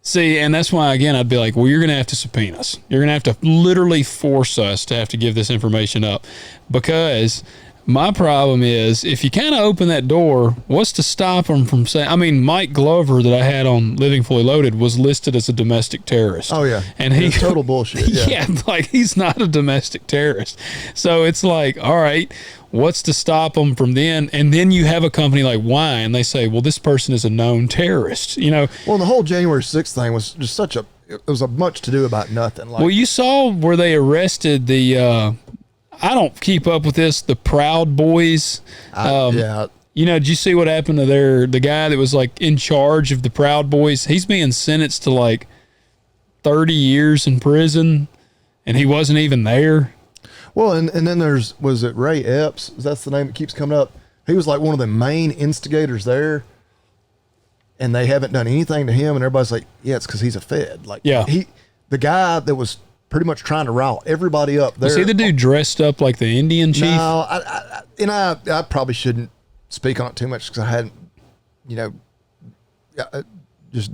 see, and that's why, again, I'd be like, well, you're going to have to subpoena us. You're going to have to literally force us to have to give this information up, because my problem is, if you kind of open that door, what's to stop them from saying, I mean, Mike Glover that I had on Living Fully Loaded was listed as a domestic terrorist. Oh, yeah. And he total bullshit. Yeah, like he's not a domestic terrorist. So it's like, all right, what's to stop them from then? And then you have a company like Wine, they say, well, this person is a known terrorist, Well, the whole January 6th thing was just it was a much to do about nothing. Like, well, you saw where they arrested the, I don't keep up with this, the Proud Boys. yeah. Did you see what happened to the guy that was like in charge of the Proud Boys? He's being sentenced to like 30 years in prison, and he wasn't even there. Well, and then was it Ray Epps? That's the name that keeps coming up. He was like one of the main instigators there, and they haven't done anything to him, and everybody's like, yeah, it's because he's a Fed. Like, yeah. The guy that was pretty much trying to rile everybody up there. Was he the dude dressed up like the Indian chief? No, I probably shouldn't speak on it too much because I hadn't, just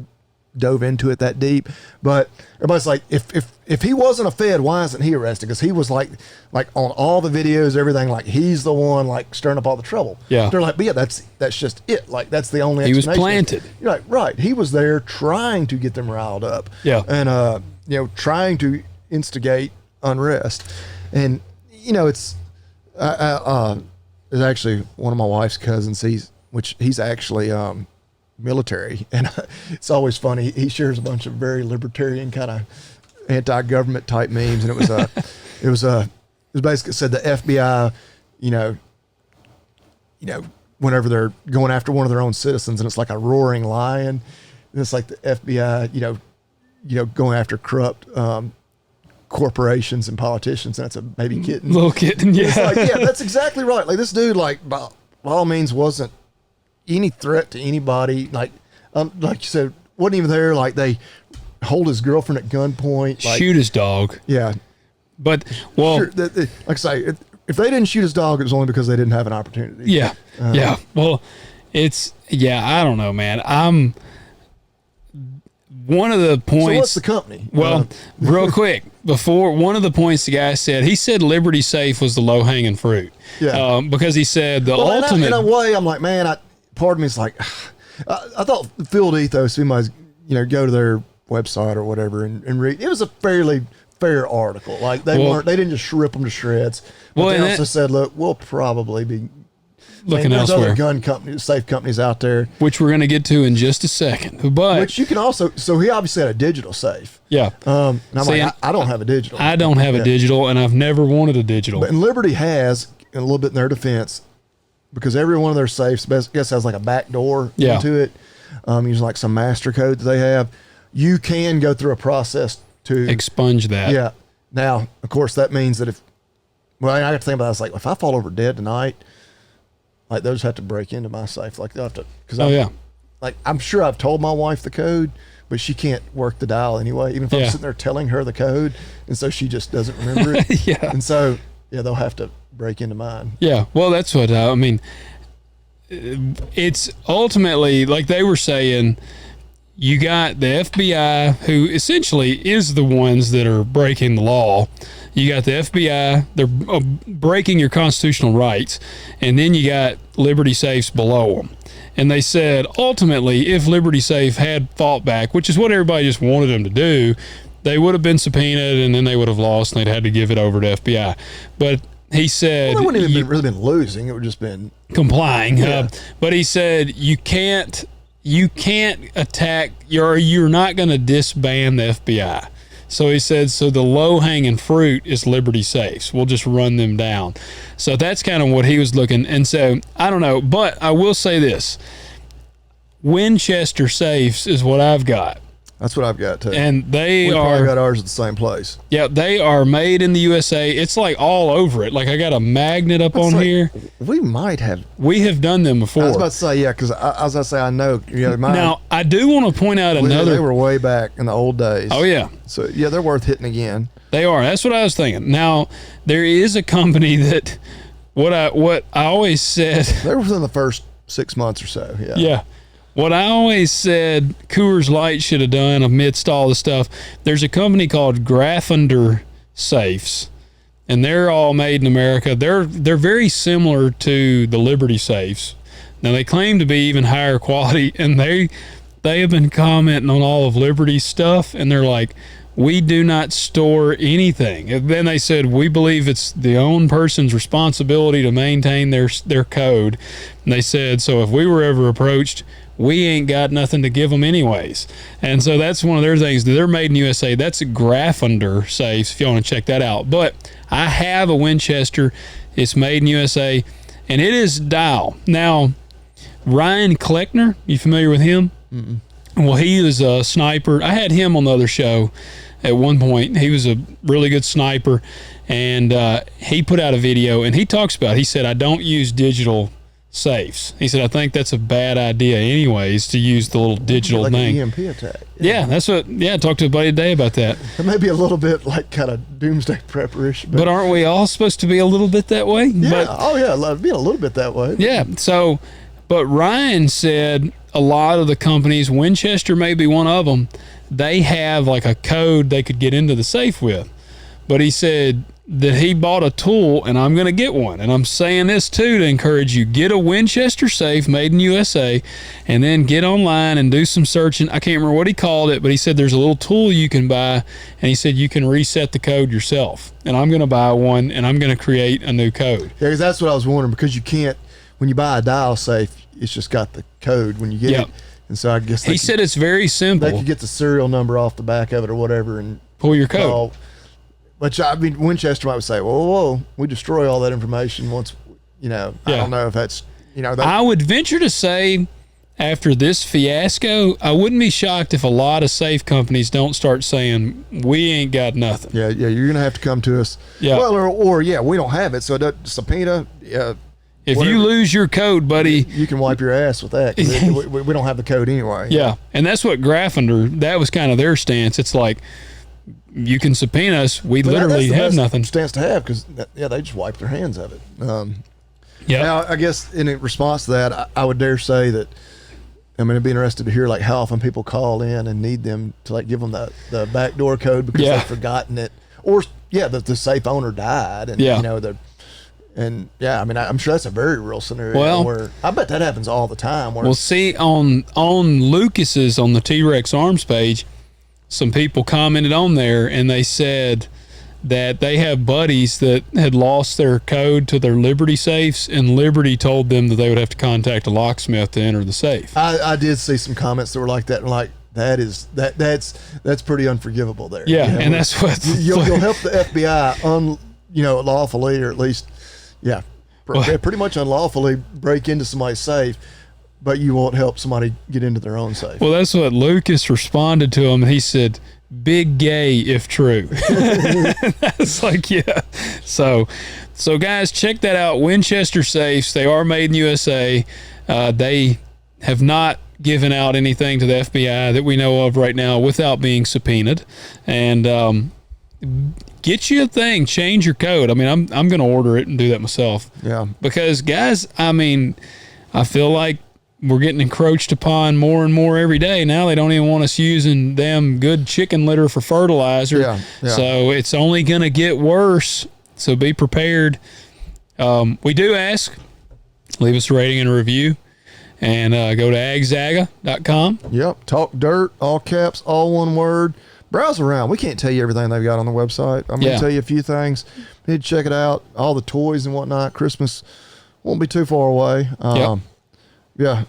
dove into it that deep. But everybody's like, if he wasn't a Fed, why isn't he arrested? Because he was like on all the videos, everything, like he's the one like stirring up all the trouble. Yeah. They're like, but yeah, that's just it. Like that's the only he was explanation. planted. You're like, right. He was there trying to get them riled up. Yeah. And trying to instigate unrest. And it's there's actually one of my wife's cousins, he's actually military, and it's always funny. He shares a bunch of very libertarian kind of anti-government type memes, and it was basically said the FBI, whenever they're going after one of their own citizens, and it's like a roaring lion, and it's like the FBI, going after corrupt corporations and politicians, and that's a baby kitten. Little kitten, yeah. It's like, yeah, that's exactly right. Like this dude, like by all means, wasn't any threat to anybody. Like you said, wasn't even there. Like they hold his girlfriend at gunpoint, like, shoot his dog. Yeah, but well, sure, like I say, if they didn't shoot his dog, it was only because they didn't have an opportunity. Yeah, yeah. Well, I don't know, man. I'm one of the points. So what's the company? Well, real quick, before one of the points the guy said, he said Liberty Safe was the low hanging fruit. Yeah. Because he said the ultimate. In a way, I'm like, man, part of me is like, I thought the field ethos, we might, go to their website or whatever and read. It was a fairly fair article. Like they didn't just rip them to shreds. But they also said, look, we'll probably be looking there's elsewhere. Other gun companies, safe companies out there, which we're going to get to in just a second. But which you can also. So he obviously had a digital safe. Yeah. And I'm like, I don't have a digital. I don't have a digital, and I've never wanted a digital. But Liberty has, and a little bit in their defense, because every one of their safes, I guess, has like a back door into it. Using like some master code that they have, you can go through a process to expunge that. Yeah. Now, of course, that means that I got to think about this. Like, if I fall over dead tonight, like those have to break into my safe. Like they'll have to, because like I'm sure I've told my wife the code, but she can't work the dial anyway. Even if I'm sitting there telling her the code, and so she just doesn't remember it. And so they'll have to break into mine. Yeah. Well, that's what I mean. It's ultimately like they were saying. You got the FBI, who essentially is the ones that are breaking the law. You got the FBI, they're breaking your constitutional rights. And then you got Liberty Safes below them. And they said, ultimately, if Liberty Safe had fought back, which is what everybody just wanted them to do, they would have been subpoenaed and then they would have lost and they'd had to give it over to FBI. But he said... Well, they wouldn't even really been losing. It would just been... complying. Yeah. But he said, you can't attack, you're not going to disband the FBI. So he said, so the low-hanging fruit is Liberty Safes. We'll just run them down. So that's kind of what he was looking. And so, I don't know, but I will say this. Winchester Safes is what I've got. That's what I've got too. And we probably got ours at the same place. Yeah, they are made in the USA. It's like all over it. Like I got a magnet up on here. We might have. We have done them before. I was about to say, yeah, because as I say, I know. Mine, now, I do want to point out another. They were way back in the old days. Oh, yeah. So, yeah, they're worth hitting again. They are. That's what I was thinking. Now, there is a company that what I always said. They were within the first 6 months or so, yeah. Yeah. What I always said Coors Light should have done amidst all the stuff, there's a company called Graffinder Safes, and they're all made in America. They're very similar to the Liberty Safes. Now, they claim to be even higher quality, and they have been commenting on all of Liberty's stuff, and they're like, we do not store anything. And then they said, we believe it's the own person's responsibility to maintain their code. And they said, so if we were ever approached, we ain't got nothing to give them anyways. And so that's one of their things. They're made in USA. That's a Graffinder Safes, if you want to check that out. But I have a Winchester. It's made in USA, and it is dial. Now, Ryan Kleckner, you familiar with him? Mm-mm. Well, he was a sniper. I had him on the other show at one point. He was a really good sniper, and he put out a video, and he talks about, he said, I don't use digital safes. He said, I think that's a bad idea anyways to use the little digital like thing. An EMP attack. Yeah, that's what, I talked to a buddy today about that. It may be a little bit like kind of doomsday prepperish. But aren't we all supposed to be a little bit that way? Yeah, being a little bit that way. Yeah, so, but Ryan said a lot of the companies, Winchester may be one of them, they have like a code they could get into the safe with. But he said that he bought a tool, and I'm going to get one. And I'm saying this too to encourage you. Get a Winchester safe made in USA, and then get online and do some searching. I can't remember what he called it, but he said there's a little tool you can buy, and he said you can reset the code yourself. And I'm going to buy one, and I'm going to create a new code. Yeah, because that's what I was wondering, because you can't, when you buy a dial safe, it's just got the code when you get it. And so I guess he said it's very simple. They could get the serial number off the back of it or whatever and pull your code. Which, I mean, Winchester might say, whoa, we destroy all that information once, I don't know if that's, I would venture to say after this fiasco, I wouldn't be shocked if a lot of safe companies don't start saying, we ain't got nothing. Yeah, you're going to have to come to us. Yeah. Well, or we don't have it, so it doesn't subpoena. If you lose your code, buddy, you can wipe your ass with that. 'Cause we don't have the code anyway. Yeah, and that's what Graffinder, that was kind of their stance. It's like, you can subpoena us. We literally have nothing. Stance to have, because they just wipe their hands of it. Yeah. Now, I guess in response to that, I would dare say that it'd be interested to hear like how often people call in and need them to like give them the backdoor code because they've forgotten it, or the safe owner died, and I'm sure that's a very real scenario where I bet that happens all the time. Well, see on Lucas's on the T-Rex Arms page, some people commented on there, and they said that they have buddies that had lost their code to their Liberty safes, and Liberty told them that they would have to contact a locksmith to enter the safe. I did see some comments that were like that, and like that's pretty unforgivable there. Yeah, and that's what you'll help the FBI lawfully, or at least pretty much unlawfully break into somebody's safe, but you won't help somebody get into their own safe. Well, that's what Lucas responded to him. He said, "Big gay if true." That's like, yeah. So guys, check that out. Winchester safes. They are made in USA. They have not given out anything to the FBI that we know of right now without being subpoenaed. And get you a thing. Change your code. I mean, I'm going to order it and do that myself. Yeah. Because guys, I mean, I feel like we're getting encroached upon more and more every day. Now they don't even want us using them good chicken litter for fertilizer. Yeah. So it's only going to get worse. So be prepared. We do ask, leave us a rating and a review, and go to agzaga.com. Yep. Talk dirt, all caps, all one word. Browse around. We can't tell you everything they've got on the website. I'm going to tell you a few things. You need to check it out. All the toys and whatnot. Christmas won't be too far away. Yeah.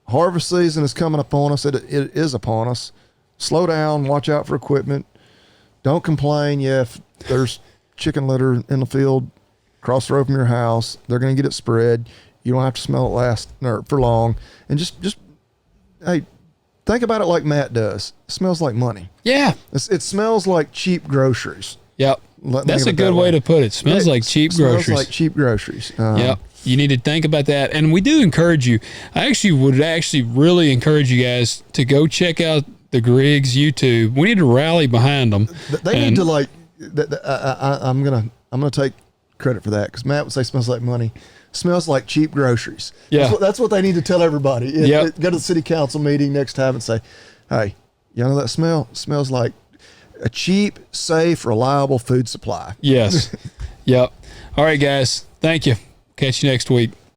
Harvest season is coming upon us. It is upon us. Slow down. Watch out for equipment. Don't complain. Yeah, if there's chicken litter in the field across the road from your house, they're going to get it spread. You don't have to smell it for long. And just hey, think about it like Matt does. It smells like money. Yeah. It smells like cheap groceries. Yep. That's a good way to put it. Smells like cheap groceries. Smells like cheap groceries. Yep. You need to think about that. And we do encourage you. I would really encourage you guys to go check out the Griggs YouTube. We need to rally behind them. They need to like. I'm gonna take credit for that, because Matt would say smells like money. Smells like cheap groceries. Yeah, that's what they need to tell everybody. Go to the city council meeting next time and say, "Hey, you know that smell? Smells like a cheap, safe, reliable food supply." Yes. Yep. All right, guys. Thank you. Catch you next week.